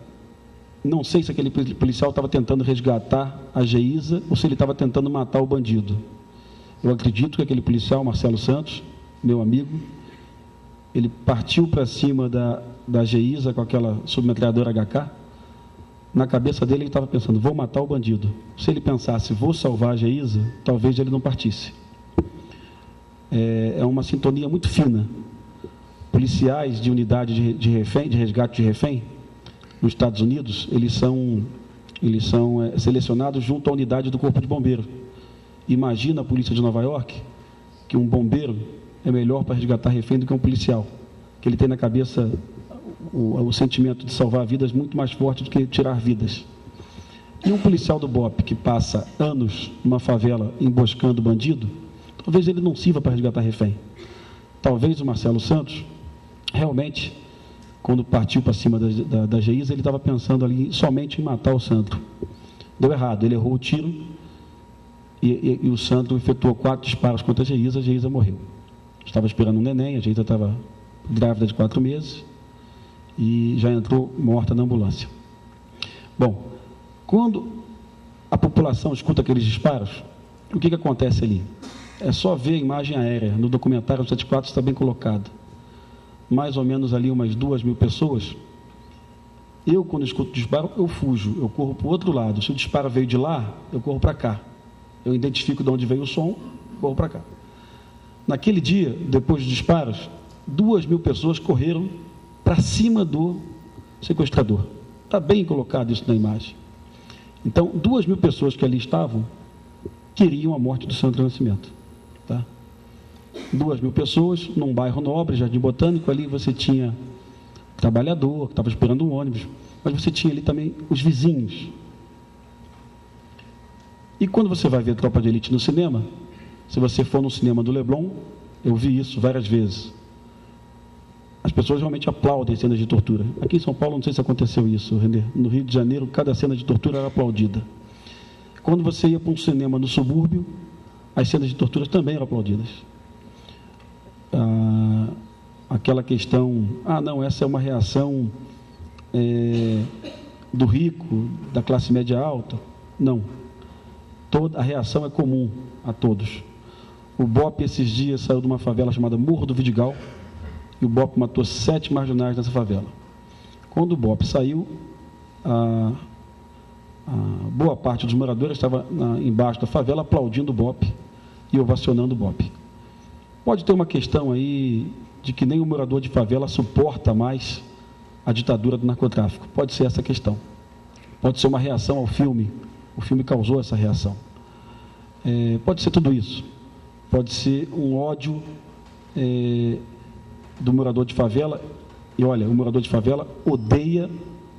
não sei se aquele policial estava tentando resgatar a Geisa ou se ele estava tentando matar o bandido. Eu acredito que aquele policial, Marcelo Santos, meu amigo, ele partiu para cima da Geisa com aquela submetralhadora HK. Na cabeça dele ele estava pensando, vou matar o bandido. Se ele pensasse, vou salvar a Geisa, talvez ele não partisse. É uma sintonia muito fina. Policiais de unidade de refém, de resgate de refém, nos Estados Unidos, eles são selecionados junto à unidade do Corpo de Bombeiro. Imagina a polícia de Nova York, que um bombeiro é melhor para resgatar refém do que um policial, que ele tem na cabeça o sentimento de salvar vidas muito mais forte do que tirar vidas. E um policial do BOP que passa anos numa favela emboscando bandido, talvez ele não sirva para resgatar refém. Talvez o Marcelo Santos, realmente, quando partiu para cima da Geisa, ele estava pensando ali somente em matar o Sandro. Deu errado, ele errou o tiro e o Sandro efetuou 4 disparos contra a Geisa morreu. Estava esperando um neném, a Geisa estava grávida de 4 meses e já entrou morta na ambulância. Bom, quando a população escuta aqueles disparos, o que acontece ali? É só ver a imagem aérea, no documentário 74 está bem colocado. Mais ou menos ali umas 2.000 pessoas. Eu, quando escuto o disparo, eu fujo, eu corro para o outro lado. Se o disparo veio de lá, eu corro para cá. Eu identifico de onde veio o som, corro para cá. Naquele dia, depois dos disparos, 2.000 pessoas correram para cima do sequestrador. Está bem colocado isso na imagem. Então, 2.000 pessoas que ali estavam queriam a morte do seu André Nascimento. Tá? 2.000 pessoas, num bairro nobre, Jardim Botânico, ali você tinha trabalhador, que estava esperando um ônibus, mas você tinha ali também os vizinhos. E quando você vai ver Tropa de Elite no cinema, se você for no cinema do Leblon, eu vi isso várias vezes, as pessoas realmente aplaudem cenas de tortura. Aqui em São Paulo, não sei se aconteceu isso, Renê. No Rio de Janeiro, cada cena de tortura era aplaudida. Quando você ia para um cinema no subúrbio, as cenas de tortura também eram aplaudidas. Aquela questão, não, essa é uma reação do rico, da classe média alta. Não. Toda a reação é comum a todos. O BOPE, esses dias, saiu de uma favela chamada Morro do Vidigal, e o BOPE matou 7 marginais nessa favela. Quando o BOPE saiu, a boa parte dos moradores estava embaixo da favela aplaudindo o BOPE e ovacionando o BOPE. Pode ter uma questão aí de que nem o morador de favela suporta mais a ditadura do narcotráfico. Pode ser essa questão. Pode ser uma reação ao filme. O filme causou essa reação. Pode ser tudo isso. Pode ser um ódio do morador de favela. E olha, o morador de favela odeia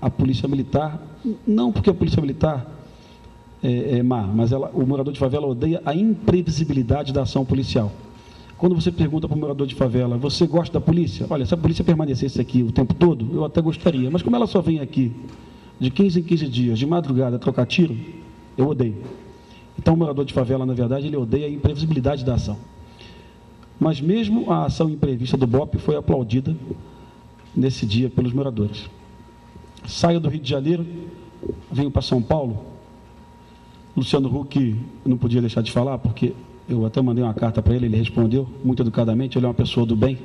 a polícia militar, não porque a polícia militar é má, mas o morador de favela odeia a imprevisibilidade da ação policial. Quando você pergunta para o morador de favela, você gosta da polícia? Olha, se a polícia permanecesse aqui o tempo todo, eu até gostaria, mas como ela só vem aqui de 15 em 15 dias, de madrugada, trocar tiro, eu odeio. Então, o morador de favela, na verdade, ele odeia a imprevisibilidade da ação. Mas mesmo a ação imprevista do BOPE foi aplaudida nesse dia pelos moradores. Saio do Rio de Janeiro, venho para São Paulo. Luciano Huck, não podia deixar de falar, porque eu até mandei uma carta para ele, ele respondeu muito educadamente, ele é uma pessoa do bem.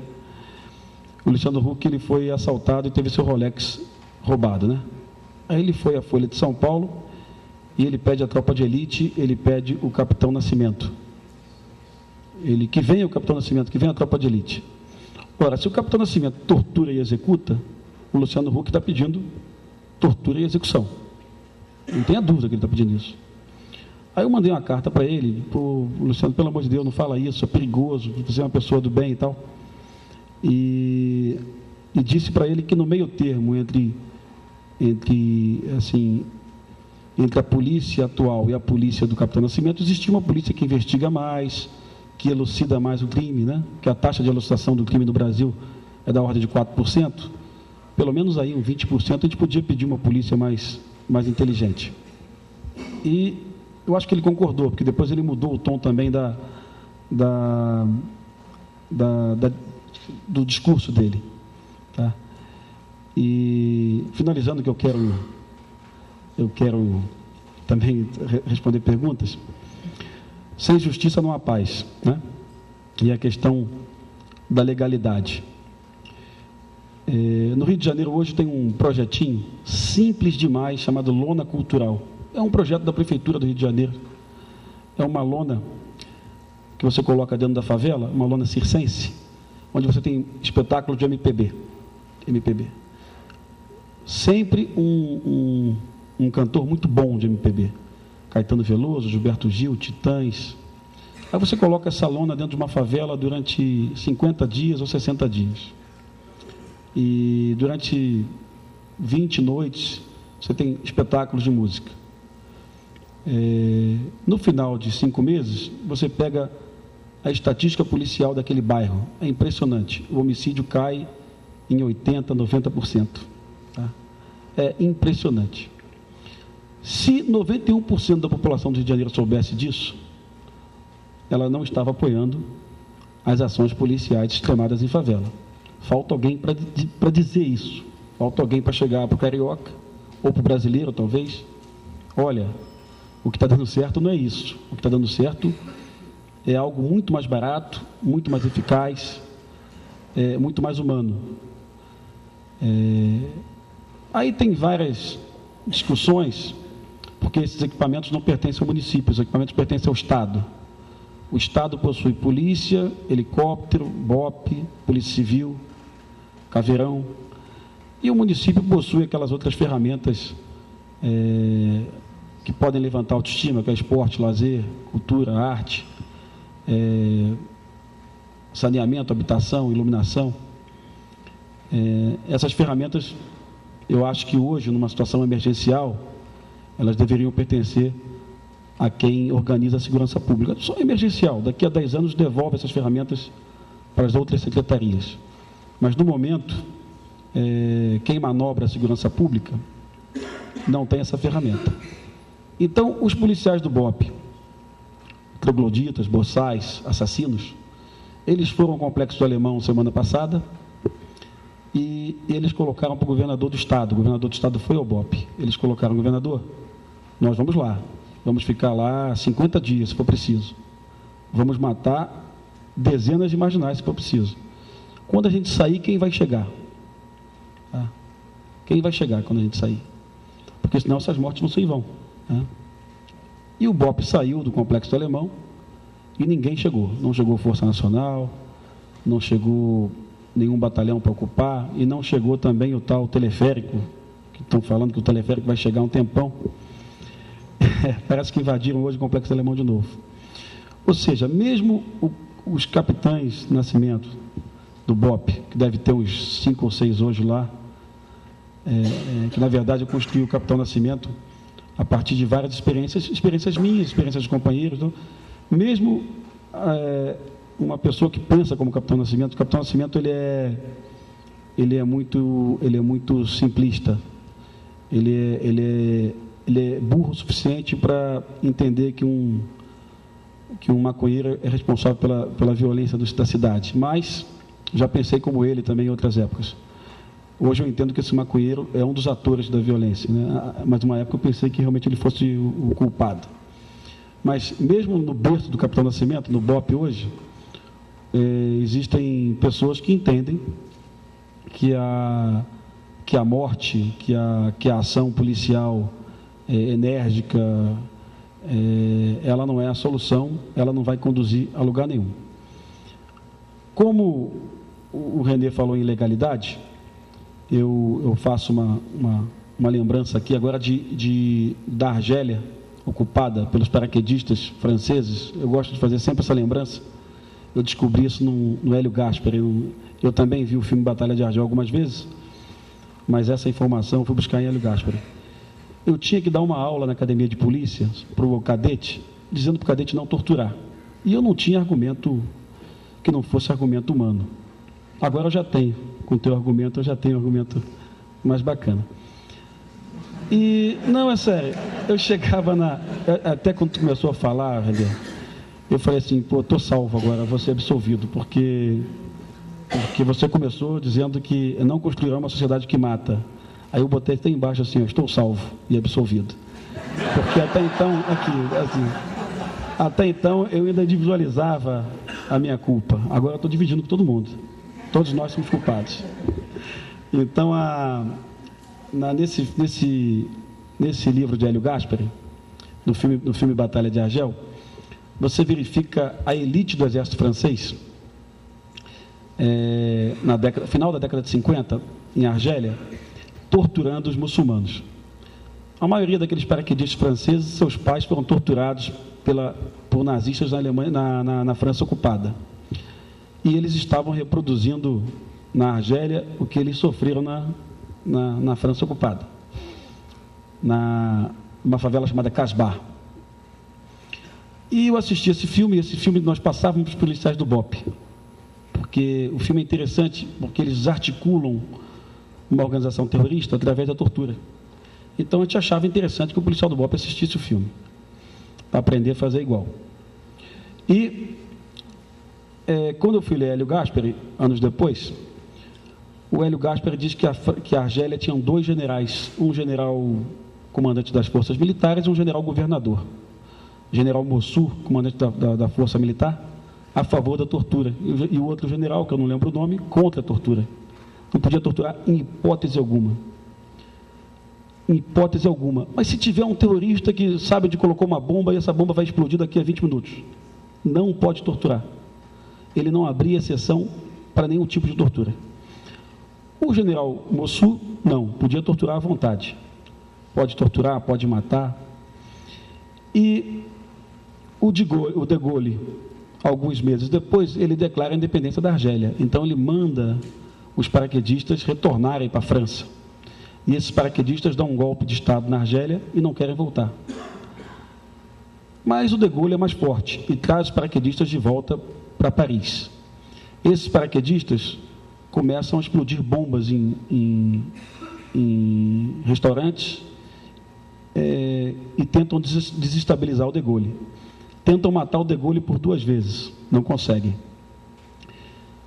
O Luciano Huck, ele foi assaltado e teve seu Rolex roubado, né? Aí ele foi à Folha de São Paulo e ele pede a Tropa de Elite, ele pede o Capitão Nascimento. Que venha o Capitão Nascimento, que venha a Tropa de Elite. Ora, se o Capitão Nascimento tortura e executa, o Luciano Huck está pedindo tortura e execução. Não tenha dúvida que ele está pedindo isso. Aí eu mandei uma carta para ele, Luciano, pelo amor de Deus, não fala isso, é perigoso, você é uma pessoa do bem e tal. E disse para ele que no meio termo entre a polícia atual e a polícia do Capitão Nascimento, existia uma polícia que investiga mais, que elucida mais o crime, né? Que a taxa de elucidação do crime no Brasil é da ordem de 4%, pelo menos aí um 20%, a gente podia pedir uma polícia mais inteligente. E eu acho que ele concordou, porque depois ele mudou o tom também do discurso dele. Tá? E, finalizando, que eu quero também responder perguntas. Sem justiça não há paz, né? E a questão da legalidade. No Rio de Janeiro hoje tem um projetinho simples demais chamado Lona Cultural. É um projeto da Prefeitura do Rio de Janeiro. É uma lona que você coloca dentro da favela, uma lona circense, onde você tem espetáculo de MPB. Sempre um cantor muito bom de MPB. Caetano Veloso, Gilberto Gil, Titãs. Aí você coloca essa lona dentro de uma favela durante 50 dias ou 60 dias. E durante 20 noites você tem espetáculos de música. No final de 5 meses, você pega a estatística policial daquele bairro. É impressionante. O homicídio cai em 80%, 90%. Tá? É impressionante. Se 91% da população do Rio de Janeiro soubesse disso, ela não estava apoiando as ações policiais extremadas em favela. Falta alguém para dizer isso. Falta alguém para chegar para o carioca, ou para o brasileiro, talvez. Olha, o que está dando certo não é isso. O que está dando certo é algo muito mais barato, muito mais eficaz, muito mais humano. Aí tem várias discussões, porque esses equipamentos não pertencem ao município, os equipamentos pertencem ao Estado. O Estado possui polícia, helicóptero, BOPE, Polícia Civil, Caveirão, E o município possui aquelas outras ferramentas que podem levantar a autoestima, que é esporte, lazer, cultura, arte, saneamento, habitação, iluminação. Essas ferramentas, eu acho que hoje, numa situação emergencial, elas deveriam pertencer a quem organiza a segurança pública. Só emergencial, daqui a 10 anos devolve essas ferramentas para as outras secretarias. Mas, no momento, quem manobra a segurança pública não tem essa ferramenta. Então, os policiais do BOPE, trogloditas, boçais, assassinos, eles foram ao Complexo do Alemão semana passada e eles colocaram para o governador do Estado. O governador do Estado foi ao BOPE. Eles colocaram: governador, nós vamos lá. Vamos ficar lá 50 dias, se for preciso. Vamos matar dezenas de marginais, se for preciso. Quando a gente sair, quem vai chegar? Tá? Quem vai chegar quando a gente sair? Porque senão essas mortes não se vão. Tá? E o BOPE saiu do Complexo do Alemão e ninguém chegou. Não chegou Força Nacional, não chegou nenhum batalhão para ocupar, e não chegou também o tal teleférico, que estão falando que o teleférico vai chegar um tempão. Parece que invadiram hoje o Complexo do Alemão de novo. Ou seja, mesmo os capitães Nascimento do BOPE, que deve ter uns 5 ou 6 hoje lá, que na verdade eu construí o Capitão Nascimento a partir de várias experiências minhas, experiências de companheiros. Então, mesmo uma pessoa que pensa como Capitão Nascimento, o Capitão Nascimento ele é muito simplista. Ele é burro o suficiente para entender que um maconheiro é responsável pela violência da cidade. Mas já pensei como ele também em outras épocas. Hoje eu entendo que esse maconheiro é um dos atores da violência, né? Mas numa época eu pensei que realmente ele fosse o culpado. Mas mesmo no berço do Capitão Nascimento, no BOPE hoje, existem pessoas que entendem que a morte, que a ação policial enérgica, ela não é a solução, ela não vai conduzir a lugar nenhum. Como o Renê falou em ilegalidade, eu faço uma lembrança aqui agora da Argélia, ocupada pelos paraquedistas franceses. Eu gosto de fazer sempre essa lembrança. Eu descobri isso no Hélio Gaspari. Eu também vi o filme Batalha de Argel algumas vezes, mas essa informação eu fui buscar em Hélio Gaspari. Eu tinha que dar uma aula na academia de polícia para o cadete, dizendo para o cadete não torturar. E eu não tinha argumento que não fosse argumento humano. Agora eu já tenho. Com o teu argumento, eu já tenho um argumento mais bacana. E, não, é sério, eu chegava até quando tu começou a falar, René, eu falei assim: pô, estou salvo agora, vou ser absolvido, porque você começou dizendo que não construirá uma sociedade que mata. Aí eu botei até embaixo assim: eu estou salvo e absolvido. Porque até então eu ainda individualizava a minha culpa. Agora eu estou dividindo com todo mundo. Todos nós somos culpados. Então, nesse livro de Hélio Gaspari, no filme Batalha de Argel, você verifica a elite do exército francês, final da década de 50, em Argélia, torturando os muçulmanos. A maioria daqueles paraquedistas franceses, seus pais foram torturados por nazistas na Alemanha, na França ocupada. E eles estavam reproduzindo na Argélia o que eles sofreram na França ocupada, numa favela chamada Casbah. E eu assisti esse filme nós passávamos para os policiais do BOPE, porque o filme é interessante, porque eles articulam uma organização terrorista através da tortura. Então a gente achava interessante que o policial do BOPE assistisse o filme, para aprender a fazer igual. E quando eu fui ler Hélio Gaspari, anos depois, o Hélio Gaspari diz que a Argélia tinha 2 generais, um general comandante das forças militares e um general governador. General Mossu, comandante da força militar, a favor da tortura, e o outro general, que eu não lembro o nome, contra a tortura. Não podia torturar em hipótese alguma. Em hipótese alguma. Mas se tiver um terrorista que sabe onde colocou uma bomba e essa bomba vai explodir daqui a 20 minutos, não pode torturar. Ele não abria exceção para nenhum tipo de tortura. O general Mossoul, não, podia torturar à vontade. Pode torturar, pode matar. E o de Gaulle, alguns meses depois, ele declara a independência da Argélia. Então, ele manda os paraquedistas retornarem para a França. E esses paraquedistas dão um golpe de Estado na Argélia e não querem voltar. Mas o de Gaulle é mais forte e traz os paraquedistas de volta para Paris. Esses paraquedistas começam a explodir bombas em restaurantes e tentam desestabilizar o de Gaulle. Tentam matar o de Gaulle por 2 vezes, não conseguem.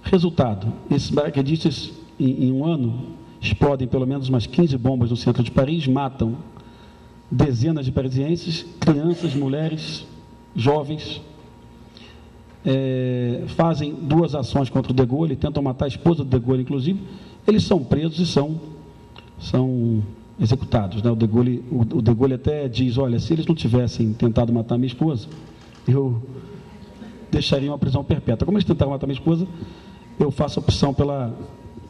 Resultado, esses paraquedistas, em um ano, explodem pelo menos umas 15 bombas no centro de Paris, matam dezenas de parisienses, crianças, mulheres, jovens, fazem 2 ações contra o de Gaulle, tentam matar a esposa do de Gaulle, inclusive. Eles são presos e são executados, né? O de Gaulle até diz, olha, se eles não tivessem tentado matar minha esposa, eu deixaria uma prisão perpétua. Como eles tentaram matar minha esposa, eu faço a opção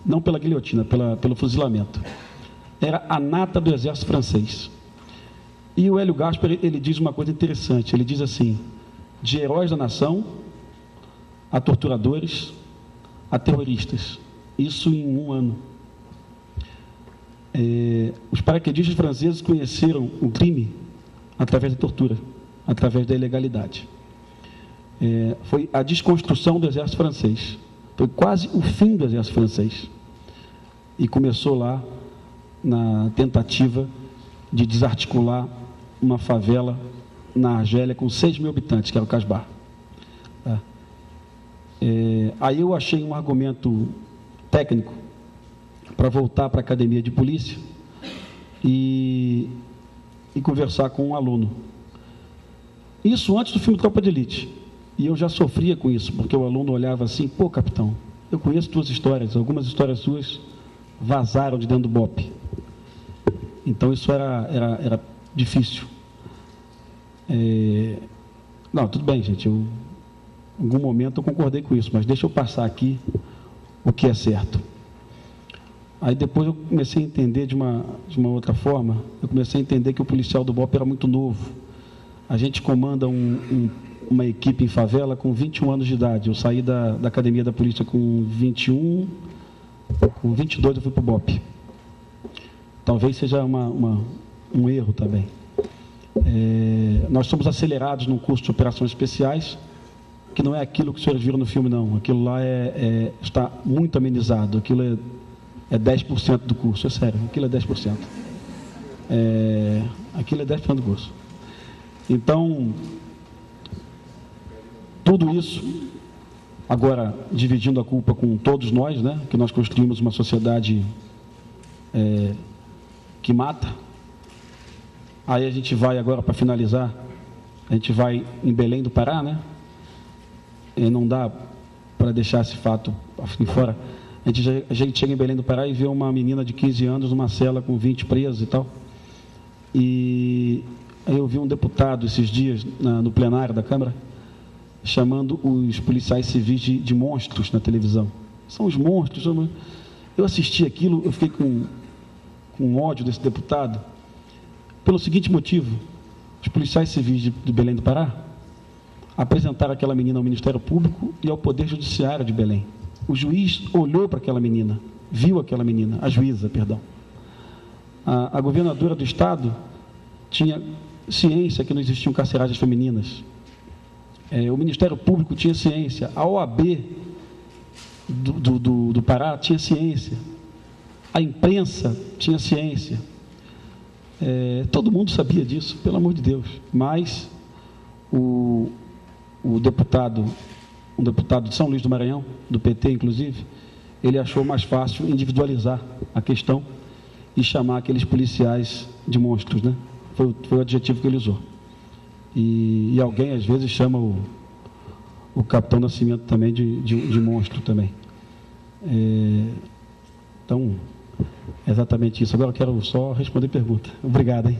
não pela guilhotina, pelo fuzilamento. Era a nata do exército francês. E o Hélio Gaspari, ele diz uma coisa interessante, ele diz assim, de heróis da nação, a torturadores, a terroristas. Isso em um ano. Os paraquedistas franceses conheceram o crime através da tortura, através da ilegalidade. Foi a desconstrução do exército francês. Foi quase o fim do exército francês. E começou lá na tentativa de desarticular uma favela na Argélia com 6 mil habitantes, que era o Casbah. Tá? Aí eu achei um argumento técnico para voltar para a academia de polícia e conversar com um aluno. Isso antes do filme Tropa de Elite. E eu já sofria com isso, porque o aluno olhava assim, pô, capitão, eu conheço tuas histórias, algumas histórias suas vazaram de dentro do BOPE. Então isso era difícil. Não, tudo bem, gente, em algum momento eu concordei com isso, mas deixa eu passar aqui o que é certo. Aí depois eu comecei a entender de uma outra forma, eu comecei a entender que o policial do BOPE era muito novo. A gente comanda uma equipe em favela com 21 anos de idade. Eu saí da academia da polícia com 21, com 22 eu fui para o BOPE. Talvez seja um erro também. Nós somos acelerados num curso de operações especiais, que não é aquilo que os senhores viram no filme, não. Aquilo lá está muito amenizado. Aquilo é 10% do curso, é sério, aquilo é 10%. Aquilo é 10% do curso. Então, tudo isso, agora dividindo a culpa com todos nós, né, que nós construímos uma sociedade que mata. Aí a gente vai agora, para finalizar, a gente vai em Belém do Pará, né? E não dá para deixar esse fato assim fora. A gente chega em Belém do Pará e vê uma menina de 15 anos numa cela com 20 presos e tal. E aí eu vi um deputado esses dias no plenário da Câmara chamando os policiais civis de monstros na televisão. São os monstros. Eu assisti aquilo, eu fiquei com ódio desse deputado pelo seguinte motivo: os policiais civis de Belém do Pará apresentaram aquela menina ao Ministério Público e ao Poder Judiciário de Belém. O juiz olhou para aquela menina, viu aquela menina, a juíza, perdão. A governadora do estado tinha ciência que não existiam carceragens femininas. O Ministério Público tinha ciência. A OAB do Pará tinha ciência. A imprensa tinha ciência. Todo mundo sabia disso, pelo amor de Deus. Mas um deputado de São Luís do Maranhão, do PT inclusive, ele achou mais fácil individualizar a questão e chamar aqueles policiais de monstros, né? Foi o adjetivo que ele usou. E alguém às vezes chama o Capitão Nascimento também de monstro também. Então, é exatamente isso. Agora eu quero só responder pergunta. Obrigado, hein?